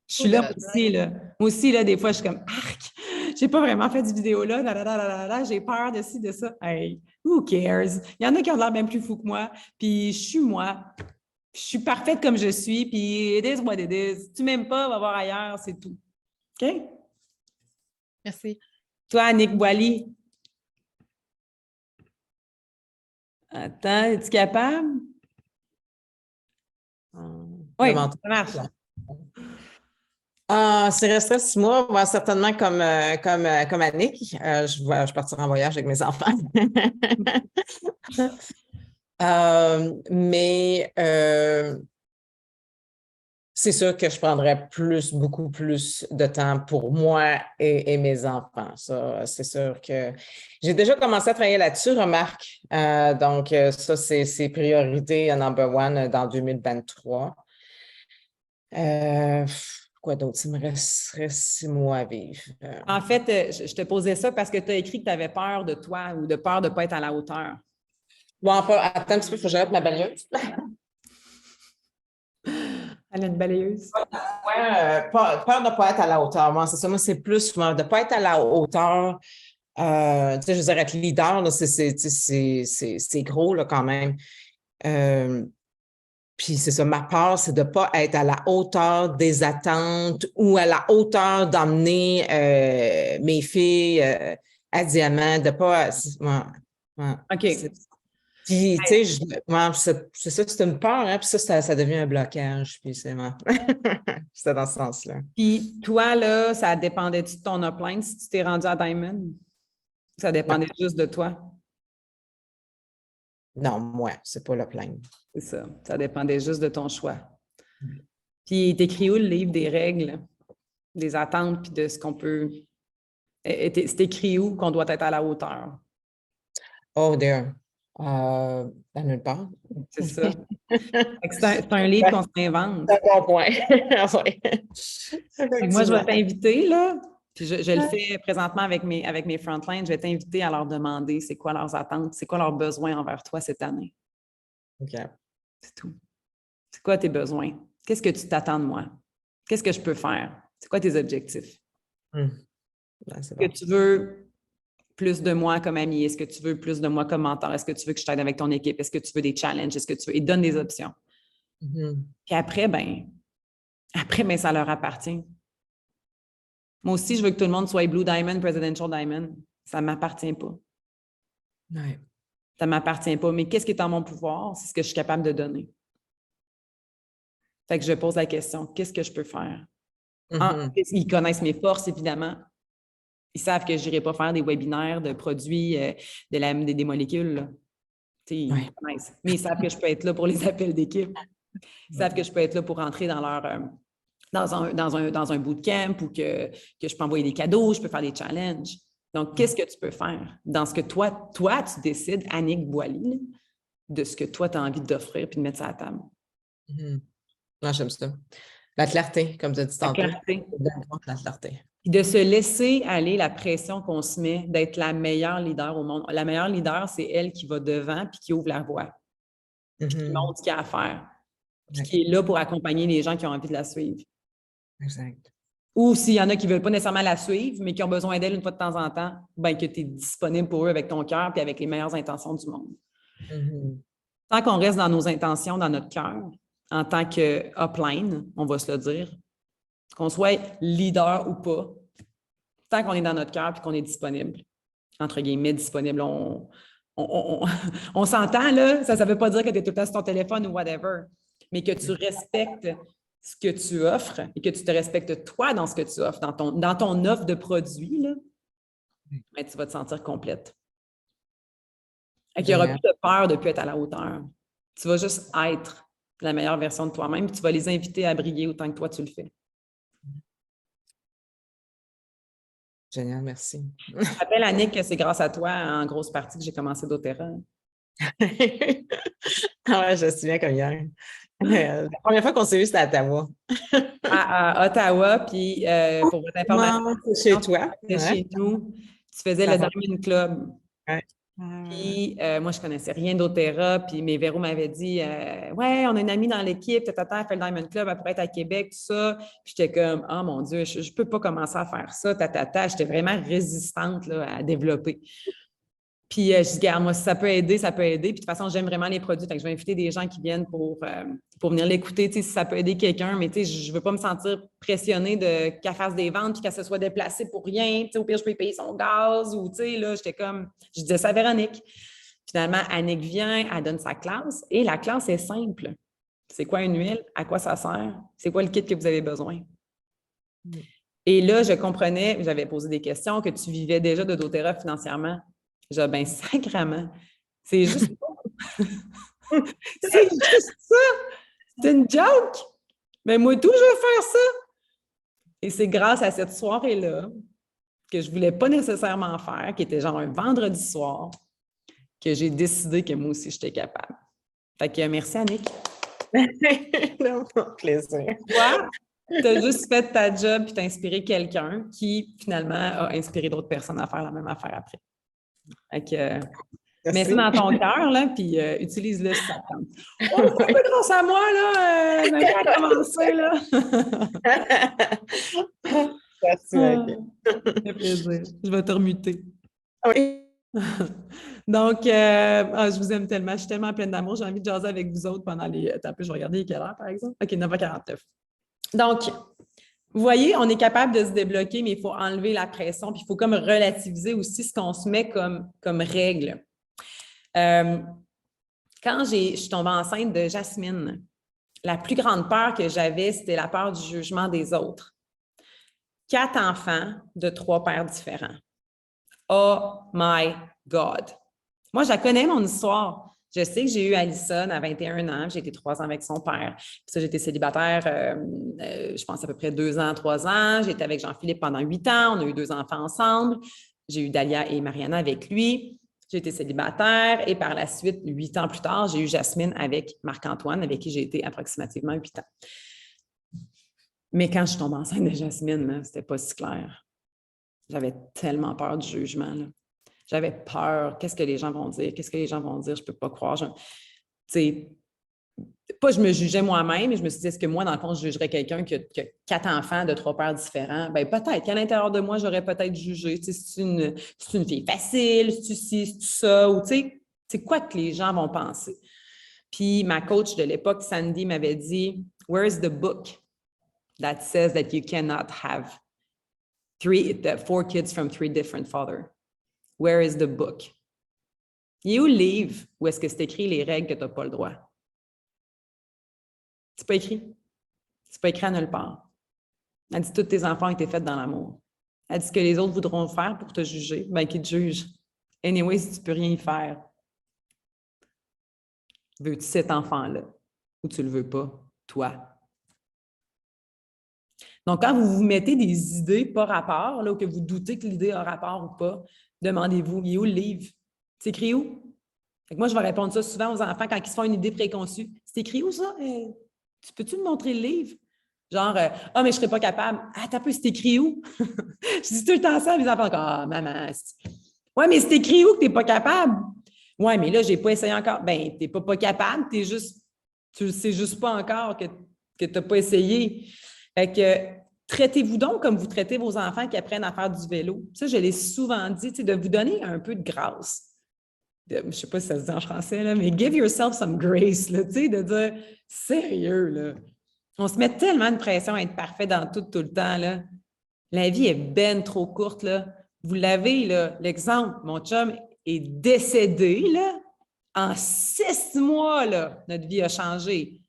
Je suis là aussi, là. Moi aussi, là, des fois, je suis comme, arc, j'ai pas vraiment fait de vidéo là, j'ai peur de ci, de ça. Hey, who cares? Il y en a qui ont l'air bien plus fou que moi, puis je suis moi. Je suis parfaite comme je suis, puis it is what it is. Si tu m'aimes pas, va voir ailleurs, c'est tout. OK? Merci. Toi, Annick Boily. Attends, es-tu capable? Oui, ça marche. C'est resté 6 mois, moi, certainement comme Annick. Je partirai en voyage avec mes enfants. Mais c'est sûr que je prendrais beaucoup plus de temps pour moi et mes enfants. Ça, c'est sûr que j'ai déjà commencé à travailler là-dessus, remarque. Donc, ça, c'est priorité number one dans 2023. Quoi d'autre? Il me resterait 6 mois à vivre. En fait, je te posais ça parce que tu as écrit que tu avais peur de toi ou de peur de ne pas être à la hauteur. Bon, attends un petit peu, il faut que j'arrête ma balayeuse. Elle a une balayeuse. Ouais, peur de ne pas être à la hauteur. Moi, c'est ça. Moi, c'est plus de ne pas être à la hauteur. Tu sais, je veux dire, être leader, là, c'est gros là, quand même. Puis c'est ça, ma peur, c'est de ne pas être à la hauteur des attentes ou à la hauteur d'emmener mes filles à Diamant, de ne pas. OK. Puis, tu sais, c'est ça, c'est une peur, hein, puis ça devient un blocage, puis c'est c'était dans ce sens-là. Puis toi, là, ça dépendait-tu de ton upline si tu t'es rendu à Diamond? Ça dépendait juste de toi? Non, moi, c'est pas le plan. C'est ça. Ça dépendait juste de ton choix. Puis il t'écrit où le livre des règles, des attentes, puis de ce qu'on peut... C'est écrit où qu'on doit être à la hauteur? Oh, there. Dans nulle part. C'est ça. C'est un livre qu'on s'invente. C'est un bon point. Moi, je vais t'inviter, là, puis je le fais présentement avec mes frontlines, je vais t'inviter à leur demander c'est quoi leurs attentes, c'est quoi leurs besoins envers toi cette année. OK. C'est tout. C'est quoi tes besoins? Qu'est-ce que tu t'attends de moi? Qu'est-ce que je peux faire? C'est quoi tes objectifs? Ben, Est-ce que tu veux plus de moi comme ami? Est-ce que tu veux plus de moi comme mentor? Est-ce que tu veux que je t'aide avec ton équipe? Est-ce que tu veux des challenges? Est-ce que tu veux... Et donne des options. Puis après, ça leur appartient. Moi aussi, je veux que tout le monde soit Blue Diamond, Presidential Diamond. Ça ne m'appartient pas. Ouais. Ça ne m'appartient pas. Mais qu'est-ce qui est en mon pouvoir? C'est ce que je suis capable de donner. Fait que je pose la question, qu'est-ce que je peux faire? Ils connaissent mes forces, évidemment. Ils savent que je n'irai pas faire des webinaires de produits, des molécules. Là. Ils connaissent. Mais ils savent que je peux être là pour les appels d'équipe. Ils savent que je peux être là pour rentrer dans leur dans un bootcamp ou que je peux envoyer des cadeaux, je peux faire des challenges. Donc, qu'est-ce que tu peux faire dans ce que toi tu décides, Annick Boily, de ce que toi, tu as envie d'offrir puis de mettre ça à la table? Non, j'aime ça. La clarté, comme tu as dit tantôt. La clarté. De se laisser aller la pression qu'on se met d'être la meilleure leader au monde. La meilleure leader, c'est elle qui va devant puis qui ouvre la voie, puis qui montre ce qu'il y a à faire, puis qui est là pour accompagner les gens qui ont envie de la suivre. Exact. Ou s'il y en a qui ne veulent pas nécessairement la suivre, mais qui ont besoin d'elle une fois de temps en temps, bien que tu es disponible pour eux avec ton cœur puis avec les meilleures intentions du monde. Tant qu'on reste dans nos intentions, dans notre cœur, en tant que upline, on va se le dire, qu'on soit leader ou pas, tant qu'on est dans notre cœur et qu'on est disponible, entre guillemets, disponible, on s'entend, là, ça ne veut pas dire que tu es tout le temps sur ton téléphone ou whatever, mais que tu respectes ce que tu offres et que tu te respectes toi dans ce que tu offres, dans ton offre de produit, là, ben, tu vas te sentir complète. Il n'y aura plus de peur de ne plus être à la hauteur. Tu vas juste être la meilleure version de toi-même, puis tu vas les inviter à briller autant que toi tu le fais. Génial, merci. Je me rappelle, Annick, que c'est grâce à toi, en grosse partie, que j'ai commencé doTERRA. Ah ouais, je me souviens comme hier. La première fois qu'on s'est vu, c'était à Ottawa. À Ottawa, puis pour votre information, Non, c'est chez toi. c'était Ouais. chez nous. Tu faisais Ça le va. Diamond Club. Ouais. Puis moi, je connaissais rien d'Otera. Puis mes Véro m'avait dit ouais, on a une amie dans l'équipe, elle fait le Diamond Club, elle pourrait être à Québec, tout ça. Puis j'étais comme oh mon Dieu, je peux pas commencer à faire ça, J'étais vraiment résistante là, à développer. Puis je dis, regarde, moi, si ça peut aider, ça peut aider. Puis de toute façon, j'aime vraiment les produits. Fait que je vais inviter des gens qui viennent pour venir l'écouter, tu sais, si ça peut aider quelqu'un. Mais tu sais, je ne veux pas me sentir pressionnée qu'elle fasse des ventes puis qu'elle se soit déplacée pour rien. Tu sais, au pire, je peux payer son gaz ou, tu sais, là, j'étais comme, je disais ça à Véronique. Finalement, Annick vient, elle donne sa classe et la classe est simple. C'est quoi une huile? À quoi ça sert? C'est quoi le kit que vous avez besoin? Et là, je comprenais, j'avais posé des questions, que tu vivais déjà de doTERRA financièrement. Je dis, ben, sacrément, c'est juste ça. C'est juste ça. C'est une joke. Mais moi, tout, je veux faire ça. Et c'est grâce à cette soirée-là que je ne voulais pas nécessairement faire, qui était genre un vendredi soir, que j'ai décidé que moi aussi, j'étais capable. Fait que merci, Annick. Non, plaisir. Toi, tu as juste fait ta job puis tu as inspiré quelqu'un qui, finalement, a inspiré d'autres personnes à faire la même affaire après. Fait que, mets ça dans ton cœur, là, puis utilise-le si ça te tente. Oh, un peu grâce à moi, là, même pas à commencer, là. Merci, Maggie. Ça fait plaisir. Je vais te remuter. Oui. Donc, je vous aime tellement. Je suis tellement pleine d'amour. J'ai envie de jaser avec vous autres pendant les... Attends un peu, je vais regarder quelle heure, par exemple. OK, 9h49. Donc, vous voyez, on est capable de se débloquer, mais il faut enlever la pression, puis il faut comme relativiser aussi ce qu'on se met comme règle. Quand je suis tombée enceinte de Jasmine, la plus grande peur que j'avais, c'était la peur du jugement des autres. 4 enfants de 3 pères différents. Oh my God! Moi, je la connais, mon histoire. Je sais que j'ai eu Alison à 21 ans, j'ai été 3 ans avec son père. Puis ça, j'ai été célibataire, je pense à peu près 2 ans, 3 ans. J'étais avec Jean-Philippe pendant 8 ans. On a eu 2 enfants ensemble. J'ai eu Dalia et Mariana avec lui. J'ai été célibataire et par la suite, 8 ans plus tard, j'ai eu Jasmine avec Marc-Antoine, avec qui j'ai été approximativement 8 ans. Mais quand je suis tombée enceinte de Jasmine, c'était pas si clair. J'avais tellement peur du jugement, là. J'avais peur. Qu'est-ce que les gens vont dire? Qu'est-ce que les gens vont dire? Je ne peux pas croire. Tu sais, pas je me jugeais moi-même, mais je me suis dit, est-ce que moi, dans le fond, je jugerais quelqu'un qui a 4 enfants de 3 pères différents? Bien, peut-être qu'à l'intérieur de moi, j'aurais peut-être jugé. Tu sais, c'est une fille facile, c'est-tu ci, c'est-tu ça? Ou tu sais, c'est quoi que les gens vont penser? Puis ma coach de l'époque, Sandy, m'avait dit, where's the book that says that you cannot have 4 kids from 3 different fathers? Where is the book? Il est où le livre où est-ce que c'est écrit les règles que tu n'as pas le droit? C'est pas écrit. C'est pas écrit à nulle part. Elle dit tous tes enfants ont été faits dans l'amour. Elle dit ce que les autres voudront faire pour te juger, bien qu'ils te jugent. Anyway, si tu ne peux rien y faire, veux-tu cet enfant-là ou tu ne le veux pas, toi? Donc, quand vous vous mettez des idées pas rapport, là, ou que vous doutez que l'idée a rapport ou pas, demandez-vous, il est où le livre? C'est écrit où? Fait que moi, je vais répondre ça souvent aux enfants quand ils se font une idée préconçue. C'est écrit où ça? Tu peux-tu me montrer le livre? Genre, mais je ne serais pas capable. Ah, t'as peu, c'est écrit où? Je dis tout le temps ça à mes enfants. Ah, maman. Ouais, mais c'est écrit où que tu n'es pas capable? Ouais, mais là, je n'ai pas essayé encore. Ben, tu n'es pas capable, tu ne sais juste pas encore que tu n'as pas essayé. Fait que traitez-vous donc comme vous traitez vos enfants qui apprennent à faire du vélo. Ça, je l'ai souvent dit, de vous donner un peu de grâce. Je ne sais pas si ça se dit en français, là, mais give yourself some grace, là, de dire sérieux, là. On se met tellement de pression à être parfait dans tout le temps, là. La vie est ben trop courte, là. Vous l'avez, là, l'exemple, mon chum est décédé, là. En 6 mois, là, notre vie a changé.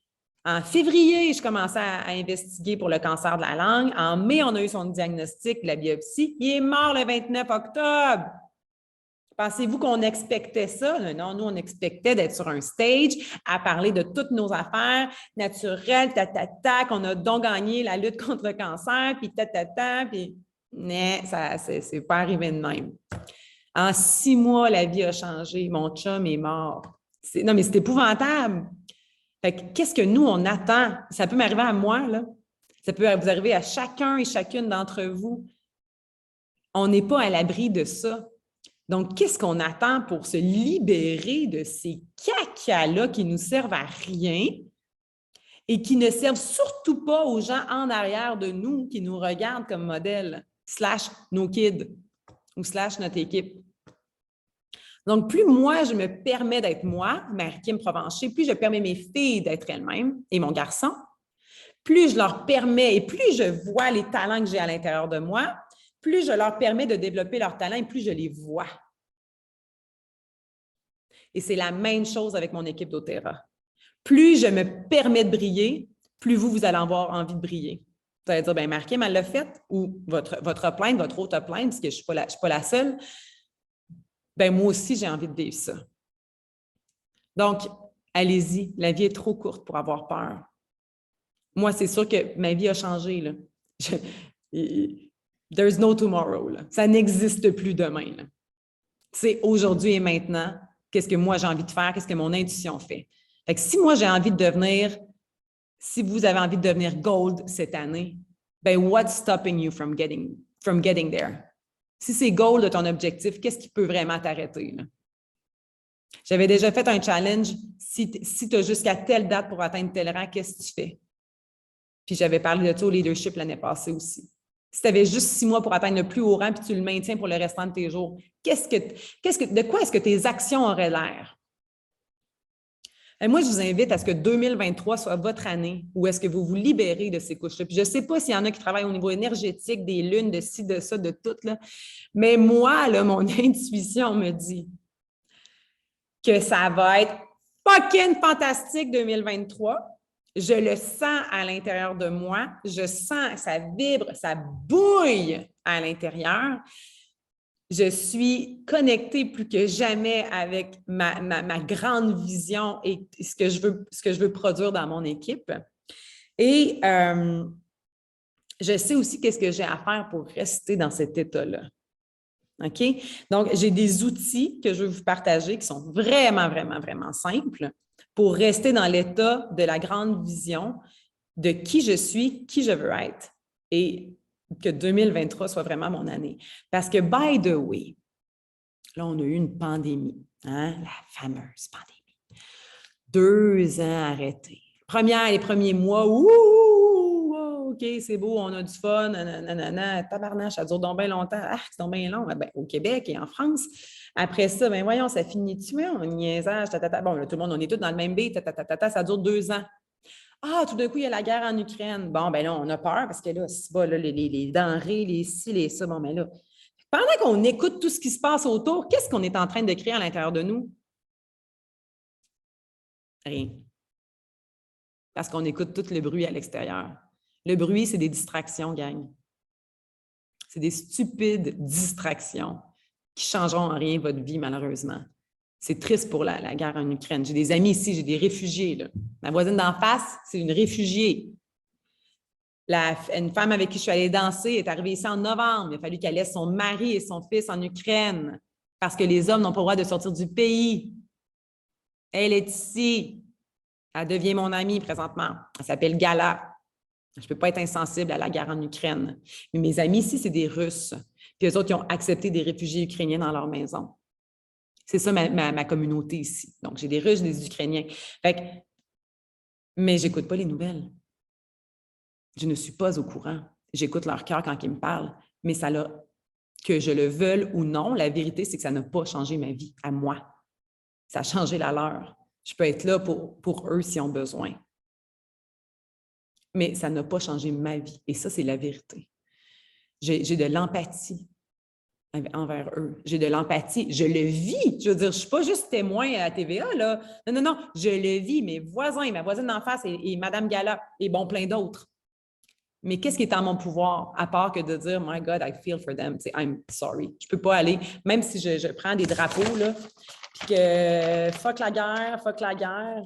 En février, je commençais à investiguer pour le cancer de la langue. En mai, on a eu son diagnostic, la biopsie. Il est mort le 29 octobre. Pensez-vous qu'on expectait ça? Non, nous, on expectait d'être sur un stage à parler de toutes nos affaires naturelles, qu'on a donc gagné la lutte contre le cancer, puis puis... Mais ça, c'est pas arrivé de même. En 6 mois, la vie a changé. Mon chum est mort. Non, mais c'est épouvantable. Fait que qu'est-ce que nous, on attend? Ça peut m'arriver à moi, là. Ça peut vous arriver à chacun et chacune d'entre vous. On n'est pas à l'abri de ça. Donc, qu'est-ce qu'on attend pour se libérer de ces cacas-là qui nous servent à rien et qui ne servent surtout pas aux gens en arrière de nous qui nous regardent comme modèle, / nos kids ou / notre équipe? Donc, plus moi, je me permets d'être moi, Marie-Kim Provencher, plus je permets mes filles d'être elles-mêmes et mon garçon, plus je leur permets et plus je vois les talents que j'ai à l'intérieur de moi, plus je leur permets de développer leurs talents et plus je les vois. Et c'est la même chose avec mon équipe d'Otera. Plus je me permets de briller, plus vous allez avoir envie de briller. Vous allez dire, bien, Marie-Kim, elle l'a fait, ou votre plainte, votre autre plainte, parce que je ne suis pas la seule. Bien, moi aussi, j'ai envie de vivre ça. Donc, allez-y. La vie est trop courte pour avoir peur. Moi, c'est sûr que ma vie a changé, là. There's no tomorrow, là. Ça n'existe plus demain, là. C'est aujourd'hui et maintenant. Qu'est-ce que moi, j'ai envie de faire? Qu'est-ce que mon intuition fait? Fait que si moi, j'ai envie de devenir, si vous avez envie de devenir gold cette année, ben what's stopping you from getting there? Si c'est goal de ton objectif, qu'est-ce qui peut vraiment t'arrêter, là? J'avais déjà fait un challenge. Si tu as jusqu'à telle date pour atteindre tel rang, qu'est-ce que tu fais? Puis j'avais parlé de ça au leadership l'année passée aussi. Si tu avais juste 6 mois pour atteindre le plus haut rang puis tu le maintiens pour le restant de tes jours, de quoi est-ce que tes actions auraient l'air? Et moi, je vous invite à ce que 2023 soit votre année où est-ce que vous vous libérez de ces couches-là. Puis je ne sais pas s'il y en a qui travaillent au niveau énergétique, des lunes, de ci, de ça, de tout, là. Mais moi, là, mon intuition me dit que ça va être fucking fantastique 2023. Je le sens à l'intérieur de moi. Je sens que ça vibre, ça bouille à l'intérieur. Je suis connectée plus que jamais avec ma grande vision et ce que je veux produire dans mon équipe. Et je sais aussi qu'est-ce que j'ai à faire pour rester dans cet état-là. OK? Donc, j'ai des outils que je veux vous partager qui sont vraiment, vraiment, vraiment simples pour rester dans l'état de la grande vision de qui je suis, qui je veux être et que 2023 soit vraiment mon année. Parce que, by the way, là, on a eu une pandémie, hein? La fameuse pandémie. 2 ans arrêtés. Les premiers mois, OK, c'est beau, on a du fun, nanana, tabarnache, ça dure donc bien longtemps. Ah, c'est donc bien long. Ben, au Québec et en France. Après ça, ben voyons, ça finit-tu? On niaisage, Bon, là, tout le monde, on est tous dans le même beat, ça dure 2 ans. Ah, tout d'un coup, il y a la guerre en Ukraine. Bon, ben là, on a peur parce que là, c'est pas là, les denrées, les ci, les ça. Bon, ben là, pendant qu'on écoute tout ce qui se passe autour, qu'est-ce qu'on est en train de créer à l'intérieur de nous? Rien. Parce qu'on écoute tout le bruit à l'extérieur. Le bruit, c'est des distractions, gang. C'est des stupides distractions qui ne changeront en rien votre vie, malheureusement. C'est triste pour la guerre en Ukraine. J'ai des amis ici, j'ai des réfugiés, là. Ma voisine d'en face, c'est une réfugiée. Une femme avec qui je suis allée danser est arrivée ici en novembre. Il a fallu qu'elle laisse son mari et son fils en Ukraine parce que les hommes n'ont pas le droit de sortir du pays. Elle est ici. Elle devient mon amie présentement. Elle s'appelle Gala. Je ne peux pas être insensible à la guerre en Ukraine. Mais mes amis ici, c'est des Russes. Puis eux autres, ils ont accepté des réfugiés ukrainiens dans leur maison. C'est ça ma communauté ici. Donc, j'ai des Russes, des Ukrainiens. Mais je n'écoute pas les nouvelles. Je ne suis pas au courant. J'écoute leur cœur quand ils me parlent. Mais ça l'a, que je le veuille ou non, la vérité, c'est que ça n'a pas changé ma vie à moi. Ça a changé la leur. Je peux être là pour eux s'ils ont besoin. Mais ça n'a pas changé ma vie. Et ça, c'est la vérité. J'ai de l'empathie envers eux. J'ai de l'empathie. Je le vis. Je veux dire, je ne suis pas juste témoin à TVA, là. Non. Je le vis. Mes voisins, ma voisine d'en face et Mme Gala et bon, plein d'autres. Mais qu'est-ce qui est en mon pouvoir, à part que de dire « My God, I feel for them ». I'm sorry. Je ne peux pas aller, même si je prends des drapeaux, là, puis que fuck la guerre,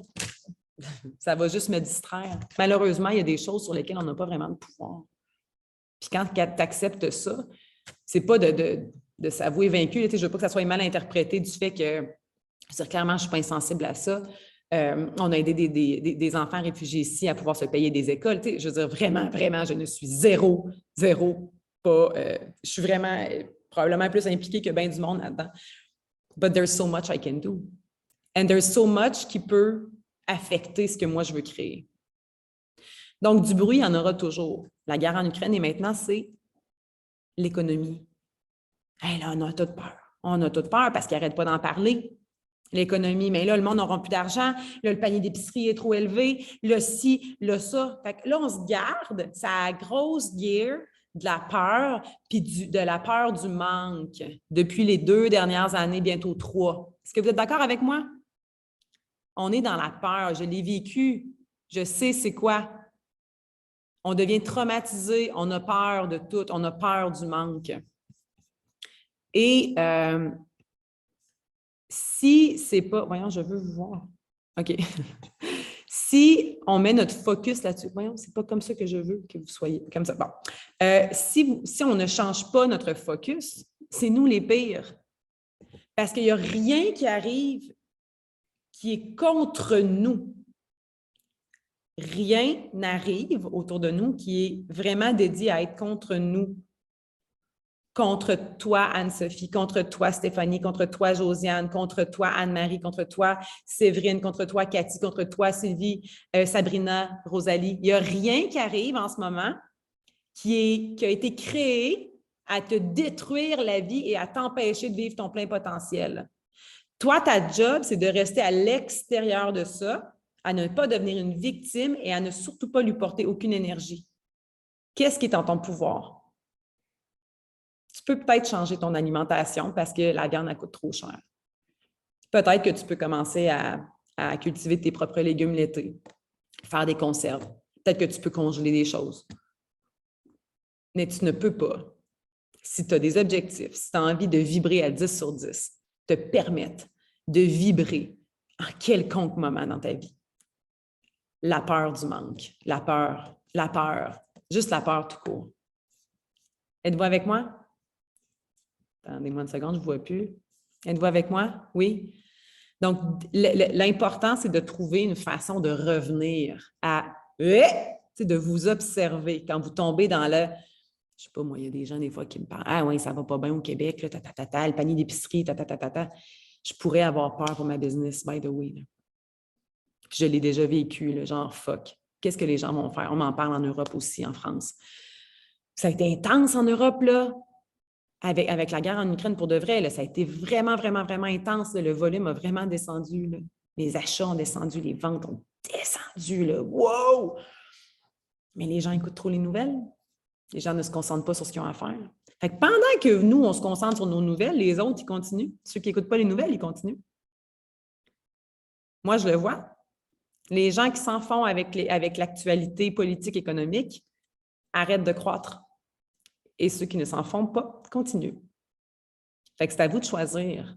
ça va juste me distraire. Malheureusement, il y a des choses sur lesquelles on n'a pas vraiment de pouvoir. Puis quand tu acceptes ça, c'est pas de s'avouer vaincu. Je ne veux pas que ça soit mal interprété du fait que, clairement, je ne suis pas insensible à ça. On a aidé des enfants réfugiés ici à pouvoir se payer des écoles. Tu sais, je veux dire, vraiment, vraiment, je ne suis zéro, pas... je suis vraiment probablement plus impliquée que bien du monde là-dedans. But there's so much I can do. And there's so much qui peut affecter ce que moi, je veux créer. Donc, du bruit, il y en aura toujours. La guerre en Ukraine, et maintenant, c'est l'économie. Hey, là, on a toute peur. On a toute peur parce qu'ils n'arrêtent pas d'en parler. L'économie, mais là, le monde n'aura plus d'argent, là, le panier d'épicerie est trop élevé, là, ci, là, ça. Fait que là, on se garde sa grosse gear de la peur, puis de la peur du manque depuis les 2 dernières années, bientôt 3. Est-ce que vous êtes d'accord avec moi? On est dans la peur, je l'ai vécu, je sais c'est quoi. On devient traumatisé, on a peur de tout, on a peur du manque. Et si c'est pas... Voyons, je veux vous voir. OK. Si on met notre focus là-dessus, voyons, c'est pas comme ça que je veux que vous soyez. Comme ça. Bon. Si on ne change pas notre focus, c'est nous les pires. Parce qu'il n'y a rien qui arrive qui est contre nous. Rien n'arrive autour de nous qui est vraiment dédié à être contre nous. Contre toi, Anne-Sophie, contre toi, Stéphanie, contre toi, Josiane, contre toi, Anne-Marie, contre toi, Séverine, contre toi, Cathy, contre toi, Sylvie, Sabrina, Rosalie. Il n'y a rien qui arrive en ce moment qui a été créé à te détruire la vie et à t'empêcher de vivre ton plein potentiel. Toi, ta job, c'est de rester à l'extérieur de ça, à ne pas devenir une victime et à ne surtout pas lui porter aucune énergie. Qu'est-ce qui est en ton pouvoir? Tu peux peut-être changer ton alimentation parce que la viande, elle coûte trop cher. Peut-être que tu peux commencer à cultiver tes propres légumes l'été, faire des conserves. Peut-être que tu peux congeler des choses. Mais tu ne peux pas, si tu as des objectifs, si tu as envie de vibrer à 10 sur 10, te permettre de vibrer en quelconque moment dans ta vie. La peur du manque, la peur, juste la peur tout court. Êtes-vous avec moi? Attendez-moi une seconde, je ne vois plus. Êtes-vous avec moi? Oui? Donc, l'important, c'est de trouver une façon de revenir à, de vous observer quand vous tombez dans le, je ne sais pas, moi, il y a des gens des fois qui me parlent, ah oui, ça ne va pas bien au Québec, là, le panier d'épicerie, Je pourrais avoir peur pour ma business, by the way. Là. Je l'ai déjà vécu, là, genre, fuck. Qu'est-ce que les gens vont faire? On m'en parle en Europe aussi, en France. Ça a été intense en Europe, là. Avec la guerre en Ukraine, pour de vrai, là, ça a été vraiment, vraiment, vraiment intense. Là. Le volume a vraiment descendu. Là. Les achats ont descendu, les ventes ont descendu. Là. Wow! Mais les gens écoutent trop les nouvelles. Les gens ne se concentrent pas sur ce qu'ils ont à faire. Fait que pendant que nous, on se concentre sur nos nouvelles, les autres, ils continuent. Ceux qui n'écoutent pas les nouvelles, ils continuent. Moi, je le vois. Les gens qui s'en font avec l'actualité politique, économique, arrêtent de croître. Et ceux qui ne s'en font pas, continuent. Fait que c'est à vous de choisir.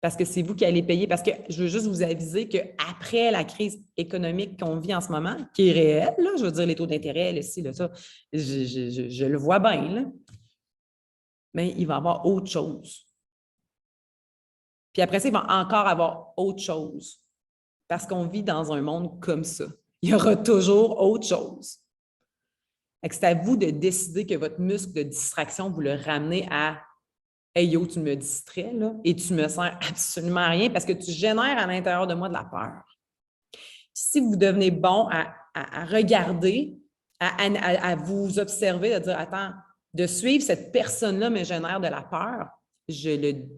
Parce que c'est vous qui allez payer. Parce que je veux juste vous aviser qu'après la crise économique qu'on vit en ce moment, qui est réelle, là, je veux dire les taux d'intérêt, ci, là, ça, je le vois bien, là, mais il va y avoir autre chose. Puis après ça, il va encore avoir autre chose. Parce qu'on vit dans un monde comme ça. Il y aura toujours autre chose. C'est à vous de décider que votre muscle de distraction, vous le ramenez à « Hey yo, tu me distrais là, et tu me sers absolument à rien parce que tu génères à l'intérieur de moi de la peur. » Si vous devenez bon à regarder, à vous observer, à dire « Attends, de suivre cette personne-là me génère de la peur, je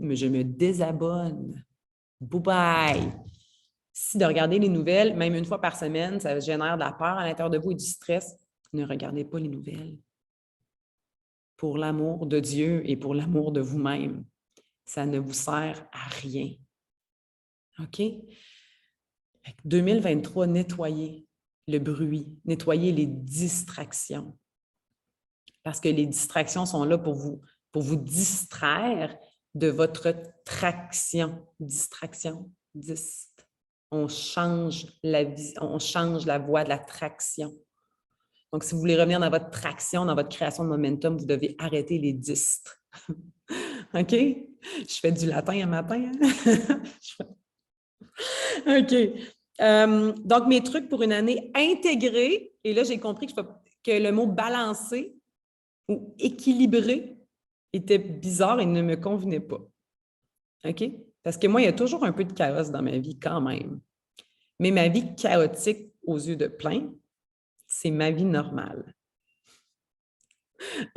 me désabonne. Bye-bye. » Si de regarder les nouvelles, même une fois par semaine, ça génère de la peur à l'intérieur de vous et du stress, ne regardez pas les nouvelles. Pour l'amour de Dieu et pour l'amour de vous-même, ça ne vous sert à rien. OK? 2023, nettoyez le bruit, nettoyez les distractions. Parce que les distractions sont là pour vous distraire de votre traction. Distraction, on change la voie de la traction. Donc, si vous voulez revenir dans votre traction, dans votre création de momentum, vous devez arrêter les distres. OK? Je fais du latin un matin. Hein? OK. Donc, mes trucs pour une année intégrée, et là, j'ai compris que le mot balancer ou équilibré était bizarre et ne me convenait pas. OK? Parce que moi, il y a toujours un peu de chaos dans ma vie quand même. Mais ma vie chaotique aux yeux de plein, c'est ma vie normale.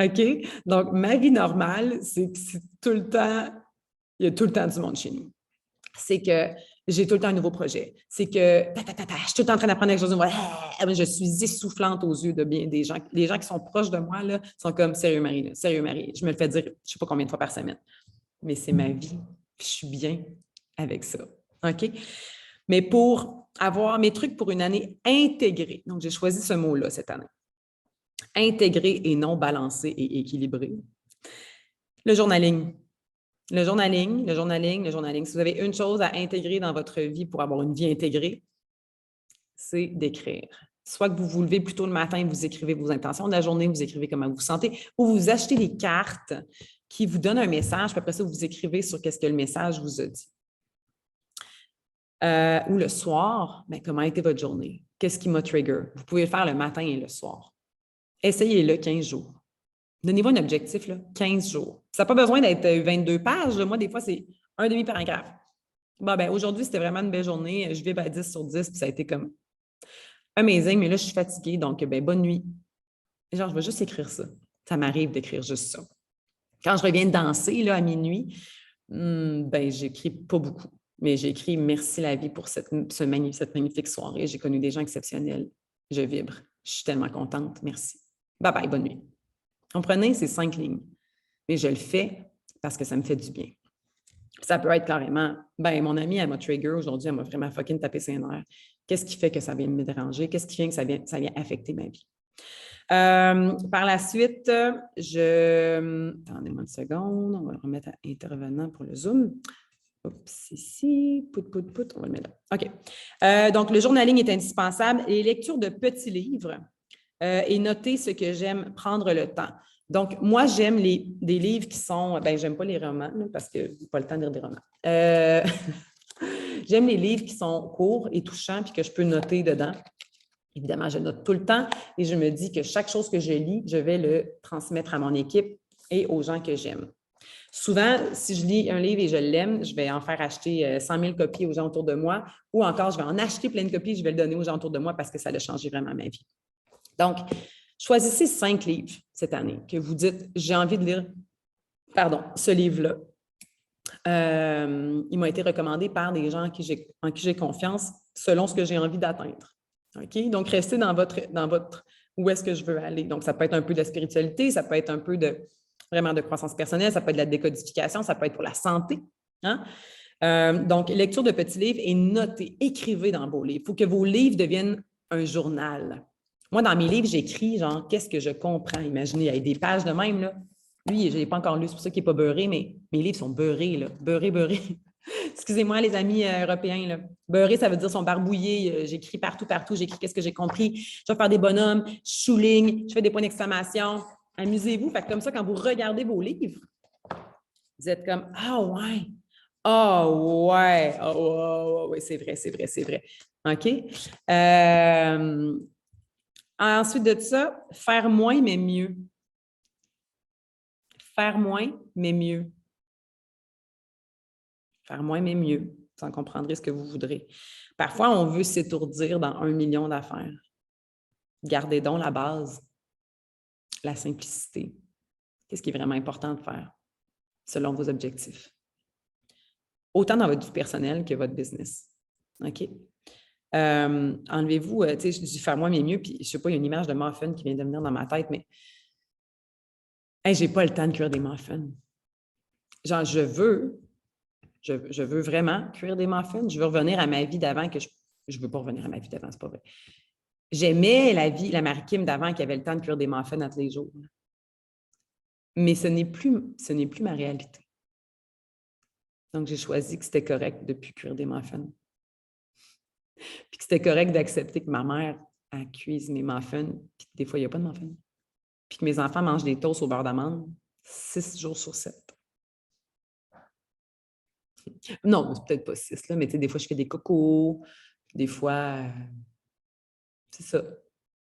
OK? Donc, ma vie normale, c'est que c'est tout le temps, il y a tout le temps du monde chez nous. C'est que j'ai tout le temps un nouveau projet. C'est que je suis tout le temps en train d'apprendre quelque chose de nouveau. Je suis essoufflante aux yeux de bien des gens. Les gens qui sont proches de moi là, sont comme sérieux, Marie, là, sérieux, Marie. Je me le fais dire, je ne sais pas combien de fois par semaine. Mais c'est ma vie. Puis je suis bien avec ça. OK? Mais pour avoir mes trucs pour une année intégrée, donc j'ai choisi ce mot-là cette année. Intégré et non balancé et équilibré. Le journaling. Le journaling, le journaling, le journaling. Si vous avez une chose à intégrer dans votre vie pour avoir une vie intégrée, c'est d'écrire. Soit que vous vous levez plus tôt le matin et vous écrivez vos intentions de la journée, vous écrivez comment vous vous sentez, ou vous achetez des cartes qui vous donnent un message, puis après ça, vous écrivez sur qu'est-ce que le message vous a dit. Ou le soir, bien, comment a été votre journée? Qu'est-ce qui m'a trigger? Vous pouvez le faire le matin et le soir. Essayez-le 15 jours. Donnez-vous un objectif, là, 15 jours. Ça n'a pas besoin d'être 22 pages. Là. Moi, des fois, c'est un demi-paragraphe. Bon, ben, aujourd'hui, c'était vraiment une belle journée. Je vibre à 10 sur 10, puis ça a été comme amazing, mais là, je suis fatiguée, donc ben, bonne nuit. Genre, je vais juste écrire ça. Ça m'arrive d'écrire juste ça. Quand je reviens de danser là, à minuit, ben, j'écris pas beaucoup. Mais j'ai écrit « Merci la vie pour cette magnifique soirée. J'ai connu des gens exceptionnels. Je vibre. Je suis tellement contente. Merci. Bye bye, bonne nuit. » Comprenez, c'est 5 lignes. Mais je le fais parce que ça me fait du bien. Ça peut être carrément, ben mon amie, elle m'a trigger aujourd'hui, elle m'a vraiment fucking tapé ses nerfs. Qu'est-ce qui fait que ça vient me déranger? Qu'est-ce qui fait que ça vient affecter ma vie? Par la suite, attendez-moi une seconde, on va le remettre à intervenant pour le Zoom. Oups, ici, on va le mettre là. OK. Donc, le journaling est indispensable et les lectures de petits livres et noter ce que j'aime, prendre le temps. Donc, moi, j'aime des livres qui sont... Bien, j'aime pas les romans, là, parce que je n'ai pas le temps de lire des romans. J'aime les livres qui sont courts et touchants puis que je peux noter dedans. Évidemment, je note tout le temps et je me dis que chaque chose que je lis, je vais le transmettre à mon équipe et aux gens que j'aime. Souvent, si je lis un livre et je l'aime, je vais en faire acheter 100 000 copies aux gens autour de moi ou encore, je vais en acheter plein de copies et je vais le donner aux gens autour de moi parce que ça a changé vraiment ma vie. Donc, choisissez 5 livres cette année que vous dites, j'ai envie de lire, ce livre-là. Il m'a été recommandé par des gens en qui j'ai confiance selon ce que j'ai envie d'atteindre. OK? Donc, restez dans votre où est-ce que je veux aller. Donc, ça peut être un peu de la spiritualité, ça peut être un peu vraiment de croissance personnelle, ça peut être de la décodification, ça peut être pour la santé. Hein? Donc, lecture de petits livres et notez, écrivez dans vos livres. Il faut que vos livres deviennent un journal. Moi, dans mes livres, j'écris genre, qu'est-ce que je comprends? Imaginez, il y a des pages de même, là. Lui, je ne l'ai pas encore lu, c'est pour ça qu'il n'est pas beurré, mais mes livres sont beurrés, là. Beurrés. Excusez-moi, les amis européens, là. Beurré, ça veut dire sont barbouillés. J'écris partout. J'écris qu'est-ce que j'ai compris. Je vais faire des bonhommes, je souligne, je fais des points d'exclamation. Amusez-vous. Fait que comme ça, quand vous regardez vos livres, vous êtes comme « Ah ouais! Ah ouais! Ah ouais, c'est vrai. » OK? Ensuite de ça, faire moins, mais mieux. Faire moins, mais mieux. Faire moins, mais mieux. Vous en comprendrez ce que vous voudrez. Parfois, on veut s'étourdir dans 1 million d'affaires. Gardez donc la base, la simplicité. Qu'est-ce qui est vraiment important de faire selon vos objectifs? Autant dans votre vie personnelle que votre business. OK? Enlevez-vous, tu sais, je dis faire moins, mais mieux, puis je ne sais pas, il y a une image de muffin qui vient de venir dans ma tête, mais hey, je n'ai pas le temps de cuire des muffins. Genre, je veux vraiment cuire des muffins. Je veux revenir à ma vie d'avant que je ne veux pas revenir à ma vie d'avant, c'est pas vrai. J'aimais la Marie-Kim d'avant qui avait le temps de cuire des muffins à tous les jours. Mais ce n'est plus ma réalité. Donc, j'ai choisi que c'était correct de ne plus cuire des muffins. Puis que c'était correct d'accepter que ma mère cuise mes muffins, puis que des fois, il n'y a pas de muffins. Puis que mes enfants mangent des toasts au beurre d'amande 6 jours sur 7. Non, c'est peut-être pas 6, là, mais tu sais, des fois, je fais des cocos, Des fois, c'est ça.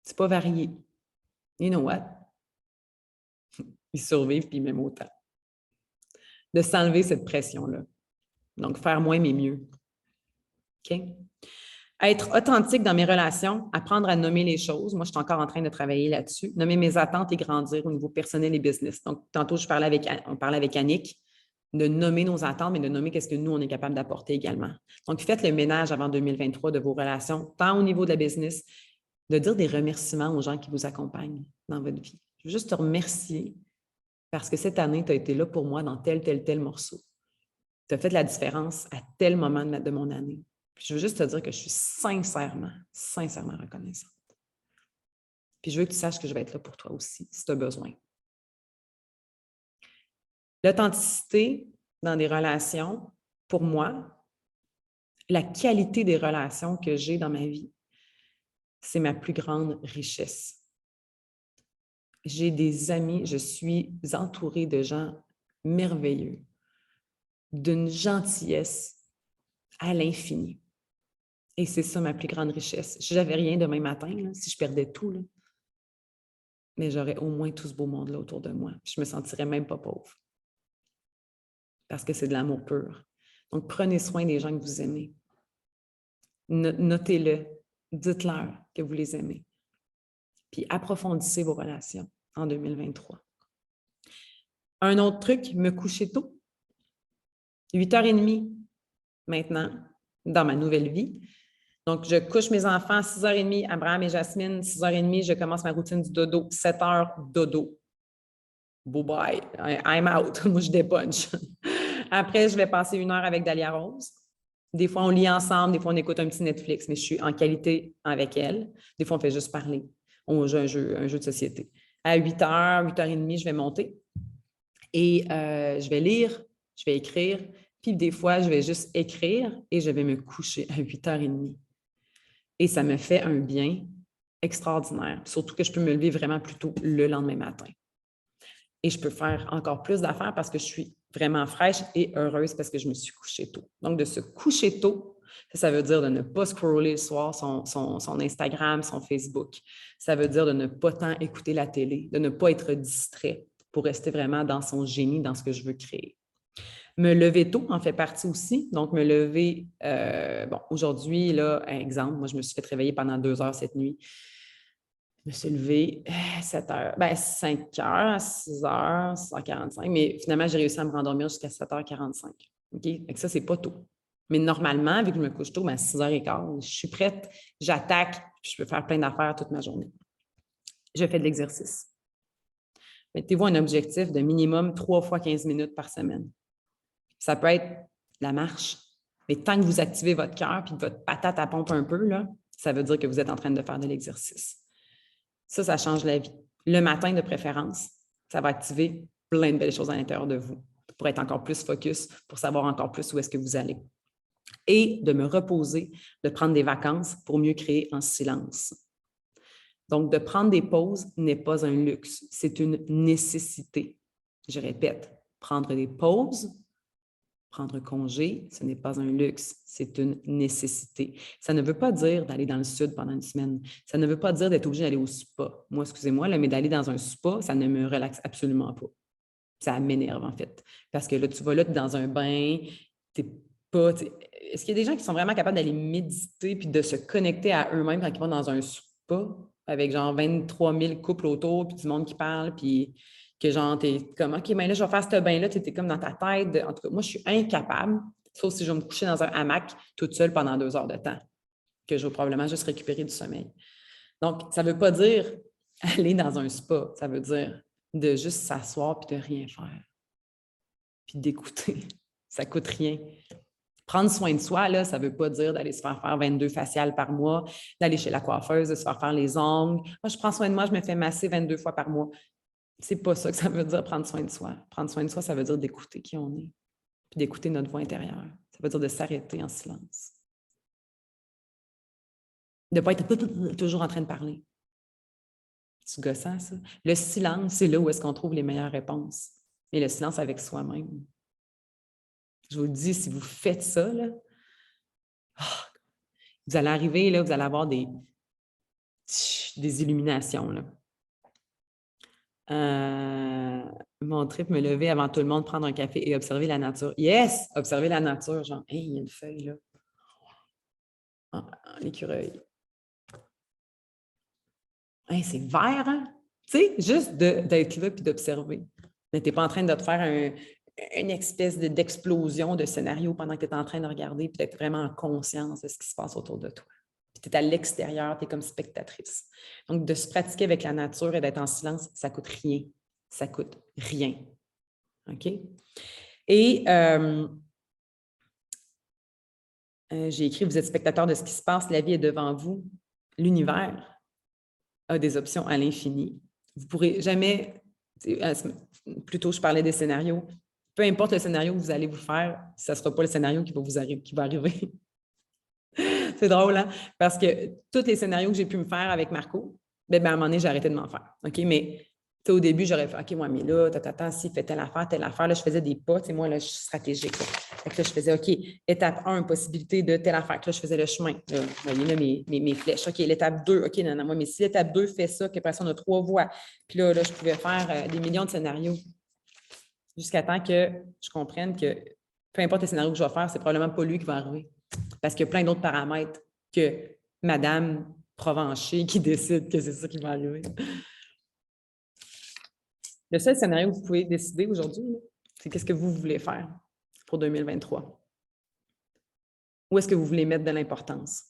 C'est pas varié. You know what? Ils survivent puis ils m'aiment autant. De s'enlever cette pression-là. Donc, faire moins mais mieux. OK? Être authentique dans mes relations, apprendre à nommer les choses. Moi, je suis encore en train de travailler là-dessus. Nommer mes attentes et grandir au niveau personnel et business. Donc, tantôt, on parlait avec Annick de nommer nos attentes, mais de nommer qu'est-ce que nous, on est capable d'apporter également. Donc, faites le ménage avant 2023 de vos relations, tant au niveau de la business, de dire des remerciements aux gens qui vous accompagnent dans votre vie. Je veux juste te remercier parce que cette année, tu as été là pour moi dans tel morceau. Tu as fait la différence à tel moment de mon année. Puis je veux juste te dire que je suis sincèrement reconnaissante. Puis je veux que tu saches que je vais être là pour toi aussi, si tu as besoin. L'authenticité dans des relations, pour moi, la qualité des relations que j'ai dans ma vie, c'est ma plus grande richesse. J'ai des amis, je suis entourée de gens merveilleux, d'une gentillesse à l'infini. Et c'est ça ma plus grande richesse. Si j'avais rien demain matin, là, si je perdais tout, là, mais j'aurais au moins tout ce beau monde-là autour de moi. Je me sentirais même pas pauvre. Parce que c'est de l'amour pur. Donc, prenez soin des gens que vous aimez. Notez-le. Dites-leur que vous les aimez. Puis approfondissez vos relations en 2023. Un autre truc, me coucher tôt. 8h30 maintenant, dans ma nouvelle vie. Donc, je couche mes enfants à 6h30, Abraham et Jasmine, 6h30, je commence ma routine du dodo, 7h, dodo. Bye-bye, I'm out. Moi, je dépunch. Après, je vais passer 1 heure avec Dalia Rose. Des fois, on lit ensemble, des fois, on écoute un petit Netflix, mais je suis en qualité avec elle. Des fois, on fait juste parler. On joue un jeu de société. À 8h, 8h30, je vais monter et je vais lire, je vais écrire. Puis des fois, je vais juste écrire et je vais me coucher à 8h30. Et ça me fait un bien extraordinaire. Surtout que je peux me lever vraiment plus tôt le lendemain matin. Et je peux faire encore plus d'affaires parce que je suis vraiment fraîche et heureuse parce que je me suis couchée tôt. Donc, de se coucher tôt, ça veut dire de ne pas scroller le soir son Instagram, son Facebook. Ça veut dire de ne pas tant écouter la télé, de ne pas être distrait pour rester vraiment dans son génie, dans ce que je veux créer. Me lever tôt en fait partie aussi. Donc, me lever, aujourd'hui, là, exemple, moi, je me suis fait réveiller pendant 2 heures cette nuit. Je me suis levée 7h, 5h, 6h, 6h45, mais finalement, j'ai réussi à me rendormir jusqu'à 7h45. OK? Et ça, c'est pas tôt. Mais normalement, vu que je me couche tôt, à 6h15, je suis prête, j'attaque, je peux faire plein d'affaires toute ma journée. Je fais de l'exercice. Mettez-vous un objectif de minimum 3 fois 15 minutes par semaine. Ça peut être la marche, mais tant que vous activez votre cœur et que votre patate à pompe un peu, là, ça veut dire que vous êtes en train de faire de l'exercice. Ça change la vie. Le matin, de préférence, ça va activer plein de belles choses à l'intérieur de vous pour être encore plus focus, pour savoir encore plus où est-ce que vous allez. Et de me reposer, de prendre des vacances pour mieux créer en silence. Donc, de prendre des pauses n'est pas un luxe, c'est une nécessité. Je répète, prendre des pauses, prendre congé, ce n'est pas un luxe, c'est une nécessité. Ça ne veut pas dire d'aller dans le sud pendant une semaine. Ça ne veut pas dire d'être obligé d'aller au spa. Moi, excusez-moi, mais d'aller dans un spa, ça ne me relaxe absolument pas. Ça m'énerve, en fait. Parce que là, tu vas là, tu es dans un bain, tu n'es pas... Est-ce qu'il y a des gens qui sont vraiment capables d'aller méditer puis de se connecter à eux-mêmes quand ils vont dans un spa avec genre 23 000 couples autour puis du monde qui parle puis... que genre, t'es comme, OK, mais là, je vais faire ce bain-là, tu es comme dans ta tête. En tout cas, moi, je suis incapable, sauf si je vais me coucher dans un hamac toute seule pendant 2 heures de temps, que je vais probablement juste récupérer du sommeil. Donc, ça ne veut pas dire aller dans un spa, ça veut dire de juste s'asseoir puis de rien faire, puis d'écouter. Ça ne coûte rien. Prendre soin de soi, là, ça ne veut pas dire d'aller se faire 22 faciales par mois, d'aller chez la coiffeuse, de se faire les ongles. Moi, je prends soin de moi, je me fais masser 22 fois par mois. C'est pas ça que ça veut dire, prendre soin de soi. Prendre soin de soi, ça veut dire d'écouter qui on est, puis d'écouter notre voix intérieure. Ça veut dire de s'arrêter en silence. De ne pas être toujours en train de parler. C'est gossant, ça. Le silence, c'est là où est-ce qu'on trouve les meilleures réponses. Et le silence avec soi-même. Je vous le dis, si vous faites ça, là, Vous allez arriver, là, vous allez avoir des illuminations, là. Mon trip, me lever avant tout le monde, prendre un café et observer la nature. Yes! Observer la nature, genre, hey, il y a une feuille, là. Ah, l'écureuil. Hey, c'est vert, hein? Tu sais, juste d'être là et d'observer. Mais tu n'es pas en train de te faire une espèce d'explosion de scénario pendant que tu es en train de regarder et d'être vraiment en conscience de ce qui se passe autour de toi. Puis tu es à l'extérieur, tu es comme spectatrice. Donc, de se pratiquer avec la nature et d'être en silence, ça ne coûte rien. Ça ne coûte rien. OK? Et j'ai écrit, vous êtes spectateur de ce qui se passe, la vie est devant vous. L'univers a des options à l'infini. Vous ne pourrez jamais, plutôt je parlais des scénarios, peu importe le scénario que vous allez vous faire, ça ne sera pas le scénario qui va arriver. C'est drôle, hein? Parce que tous les scénarios que j'ai pu me faire avec Marco, à un moment donné, j'ai arrêté de m'en faire. OK? Mais au début, j'aurais fait, OK, moi, mais là, si, fais telle affaire. Là, je faisais des pas. Moi, là, je suis stratégique. Là. Fait que là, je faisais, OK, étape 1, possibilité de telle affaire. Là, je faisais le chemin. Là, vous voyez là mes flèches. OK, l'étape 2, OK, non, moi, mais si l'étape 2 fait ça, qu'après ça, on a 3 voies. Puis là, je pouvais faire des millions de scénarios jusqu'à temps que je comprenne que peu importe le scénario que je vais faire, c'est probablement pas lui qui va arriver. Parce qu'il y a plein d'autres paramètres que Madame Provencher qui décide que c'est ça qui va arriver. Le seul scénario que vous pouvez décider aujourd'hui, c'est qu'est-ce que vous voulez faire pour 2023. Où est-ce que vous voulez mettre de l'importance?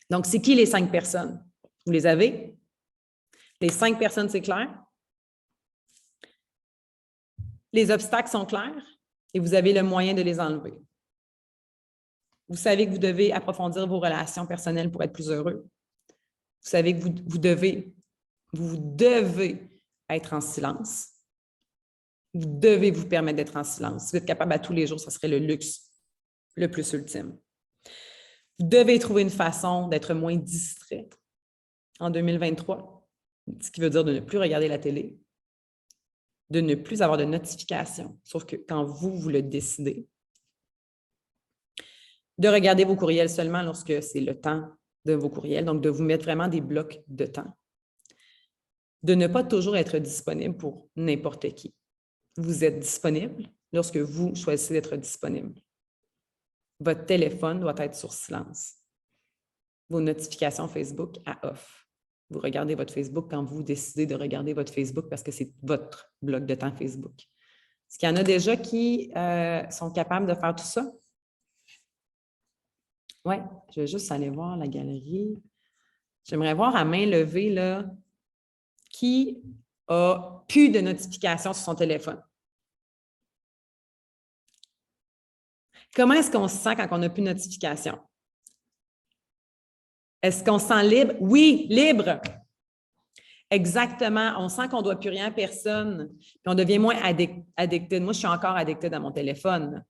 Donc, c'est qui les 5 personnes? Vous les avez? Les 5 personnes, c'est clair? Les obstacles sont clairs et vous avez le moyen de les enlever. Vous savez que vous devez approfondir vos relations personnelles pour être plus heureux. Vous savez que vous devez être en silence. Vous devez vous permettre d'être en silence. Si vous êtes capable à tous les jours, ce serait le luxe le plus ultime. Vous devez trouver une façon d'être moins distrait en 2023, ce qui veut dire de ne plus regarder la télé, de ne plus avoir de notifications, sauf que quand vous le décidez, de regarder vos courriels seulement lorsque c'est le temps de vos courriels, donc de vous mettre vraiment des blocs de temps, de ne pas toujours être disponible pour n'importe qui. Vous êtes disponible lorsque vous choisissez d'être disponible. Votre téléphone doit être sur silence. Vos notifications Facebook à off. Vous regardez votre Facebook quand vous décidez de regarder votre Facebook parce que c'est votre bloc de temps Facebook. Est-ce qu'il y en a déjà qui sont capables de faire tout ça? Oui, je vais juste aller voir la galerie. J'aimerais voir à main levée, là, qui a plus de notifications sur son téléphone. Comment est-ce qu'on se sent quand on n'a plus de notifications? Est-ce qu'on se sent libre? Oui, libre! Exactement. On sent qu'on ne doit plus rien à personne. Puis on devient moins addicted. Moi, je suis encore addicted à mon téléphone.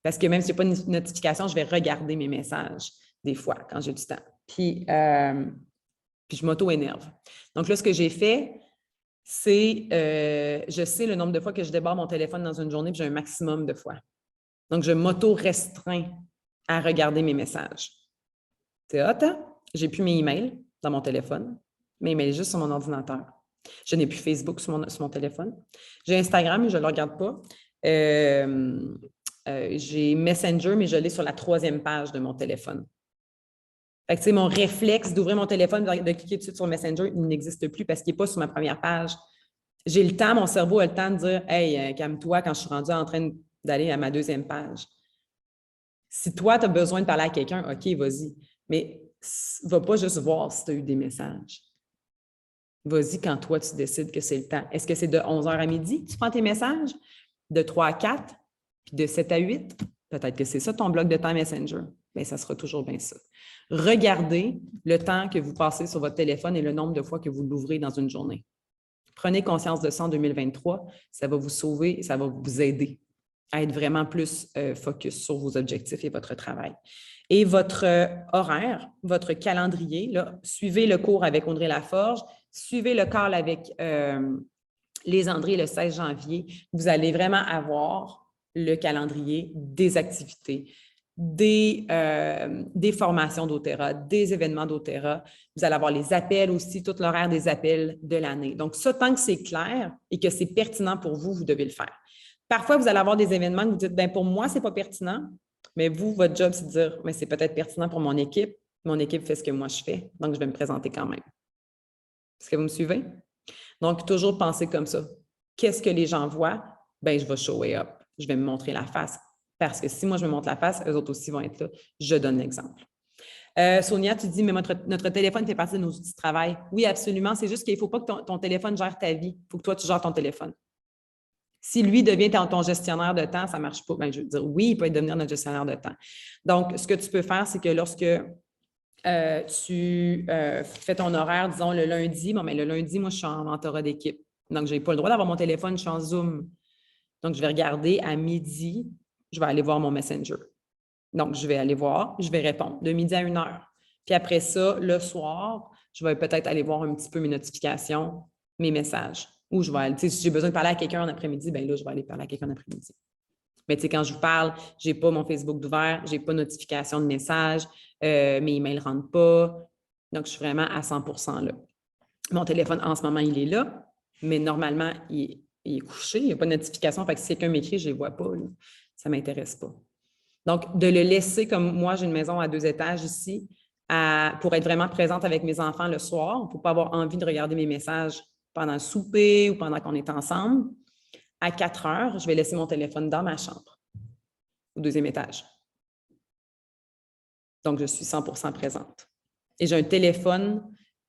Parce que même si je n'ai pas de notification, je vais regarder mes messages des fois quand j'ai du temps. Puis je m'auto-énerve. Donc là, ce que j'ai fait, c'est, je sais le nombre de fois que je déborde mon téléphone dans une journée, puis j'ai un maximum de fois. Donc, je m'auto-restreins à regarder mes messages. C'est hot, hein? J'ai plus mes emails dans mon téléphone. Mes emails juste sur mon ordinateur. Je n'ai plus Facebook sur mon téléphone. J'ai Instagram, mais je ne le regarde pas. J'ai Messenger, mais je l'ai sur la 3e page de mon téléphone. Fait que, mon réflexe d'ouvrir mon téléphone, de cliquer dessus sur Messenger, il n'existe plus parce qu'il n'est pas sur ma première page. J'ai le temps, mon cerveau a le temps de dire « Hey, calme-toi » quand je suis rendue en train d'aller à ma 2e page. Si toi, tu as besoin de parler à quelqu'un, OK, vas-y. Mais va pas juste voir si tu as eu des messages. Vas-y quand toi, tu décides que c'est le temps. Est-ce que c'est de 11h à midi que tu prends tes messages? De 3 à 4? Puis de 7 à 8? Peut-être que c'est ça ton bloc de temps Messenger. Bien, ça sera toujours bien ça. Regardez le temps que vous passez sur votre téléphone et le nombre de fois que vous l'ouvrez dans une journée. Prenez conscience de ça en 2023. Ça va vous sauver et ça va vous aider à être vraiment plus focus sur vos objectifs et votre travail. Et votre horaire, votre calendrier, là, suivez le cours avec Audrey Laforge, suivez le call avec les André le 16 janvier. Vous allez vraiment avoir le calendrier des activités, des formations d'Otera, des événements d'Otera. Vous allez avoir les appels aussi, tout l'horaire des appels de l'année. Donc, ça, tant que c'est clair et que c'est pertinent pour vous, vous devez le faire. Parfois, vous allez avoir des événements que vous dites, bien, pour moi, ce n'est pas pertinent, mais vous, votre job, c'est de dire, mais c'est peut-être pertinent pour mon équipe. Mon équipe fait ce que moi, je fais, donc je vais me présenter quand même. Est-ce que vous me suivez? Donc, toujours penser comme ça. Qu'est-ce que les gens voient? Bien, je vais show up. Je vais me montrer la face. Parce que si moi, je me montre la face, eux autres aussi vont être là. Je donne l'exemple. Sonia, tu dis, mais notre téléphone fait partie de nos outils de travail. Oui, absolument. C'est juste qu'il ne faut pas que ton téléphone gère ta vie. Il faut que toi, tu gères ton téléphone. Si lui devient ton gestionnaire de temps, ça ne marche pas. Bien, je veux dire, oui, il peut devenir notre gestionnaire de temps. Donc, ce que tu peux faire, c'est que lorsque tu fais ton horaire, disons, le lundi, bon, mais le lundi, moi, je suis en mentorat d'équipe. Donc, je n'ai pas le droit d'avoir mon téléphone, je suis en Zoom. Donc, je vais regarder à midi, je vais aller voir mon Messenger. Donc, je vais aller voir, je vais répondre de midi à 1h. Puis après ça, le soir, je vais peut-être aller voir un petit peu mes notifications, mes messages. Ou je vais aller, si j'ai besoin de parler à quelqu'un en après-midi, bien là, je vais aller parler à quelqu'un en après-midi. Mais tu sais, quand je vous parle, je n'ai pas mon Facebook d'ouvert, je n'ai pas de notification de messages, mes emails ne rentrent pas. Donc, je suis vraiment à 100% là. Mon téléphone, en ce moment, il est là, mais normalement, il est couché, il n'y a pas de notification. Fait que si quelqu'un m'écrit, je ne les vois pas. Là. Ça ne m'intéresse pas. Donc, de le laisser, comme moi, j'ai une maison à 2 étages ici, pour être vraiment présente avec mes enfants le soir, pour ne pas avoir envie de regarder mes messages pendant le souper ou pendant qu'on est ensemble. À 4 heures, je vais laisser mon téléphone dans ma chambre, au 2e étage. Donc, je suis 100% présente. Et j'ai un téléphone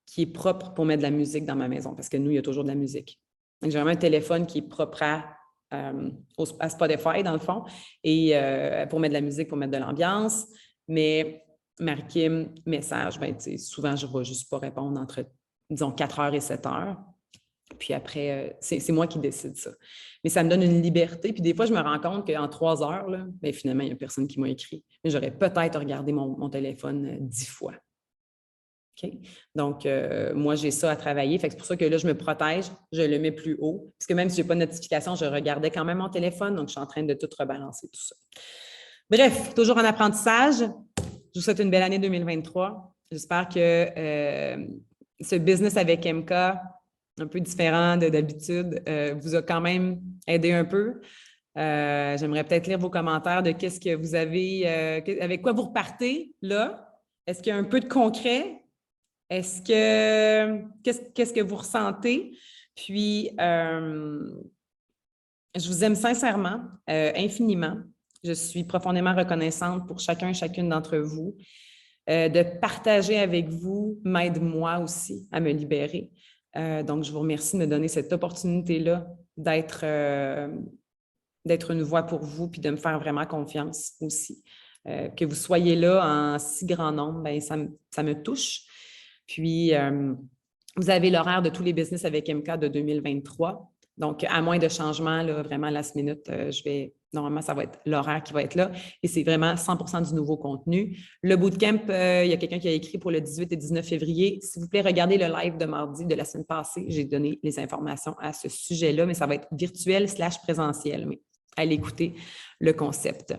qui est propre pour mettre de la musique dans ma maison, parce que nous, il y a toujours de la musique. Donc, j'ai vraiment un téléphone qui est propre à Spotify, dans le fond, et pour mettre de la musique, pour mettre de l'ambiance. Mais Marie-Kim, message, bien, souvent, je ne vais juste pas répondre entre, disons, 4 heures et 7 heures. Puis après, c'est moi qui décide ça. Mais ça me donne une liberté. Puis des fois, je me rends compte qu'en 3 heures, là, bien, finalement, il n'y a personne qui m'a écrit. Mais j'aurais peut-être regardé mon téléphone 10 fois. Okay? Donc, moi, j'ai ça à travailler. Fait que c'est pour ça que là, je me protège, je le mets plus haut. Parce que même si je n'ai pas de notification, je regardais quand même mon téléphone. Donc, je suis en train de tout rebalancer, tout ça. Bref, toujours en apprentissage. Je vous souhaite une belle année 2023. J'espère que ce business avec MK, un peu différent d'habitude, vous a quand même aidé un peu. J'aimerais peut-être lire vos commentaires de qu'est-ce que vous avez, avec quoi vous repartez là. Est-ce qu'il y a un peu de concret? Qu'est-ce que vous ressentez? Puis, je vous aime sincèrement, infiniment. Je suis profondément reconnaissante pour chacun et chacune d'entre vous. De partager avec vous m'aide moi aussi à me libérer. Donc, je vous remercie de me donner cette opportunité-là d'être une voix pour vous puis de me faire vraiment confiance aussi. Que vous soyez là en si grand nombre, bien, ça me touche. Puis, vous avez l'horaire de tous les business avec MK de 2023. Donc, à moins de changements, là, vraiment last minute, normalement, ça va être l'horaire qui va être là. Et c'est vraiment 100% du nouveau contenu. Le bootcamp, il y a quelqu'un qui a écrit pour le 18 et 19 février. S'il vous plaît, regardez le live de mardi de la semaine passée. J'ai donné les informations à ce sujet-là, mais ça va être virtuel/présentiel. Mais allez écouter le concept.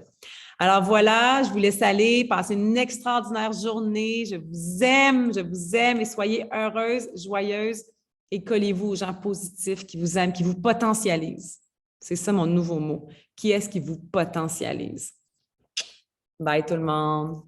Alors voilà, je vous laisse aller, passer une extraordinaire journée. Je vous aime et soyez heureuses, joyeuses et collez-vous aux gens positifs qui vous aiment, qui vous potentialisent. C'est ça mon nouveau mot. Qui est-ce qui vous potentialise? Bye tout le monde!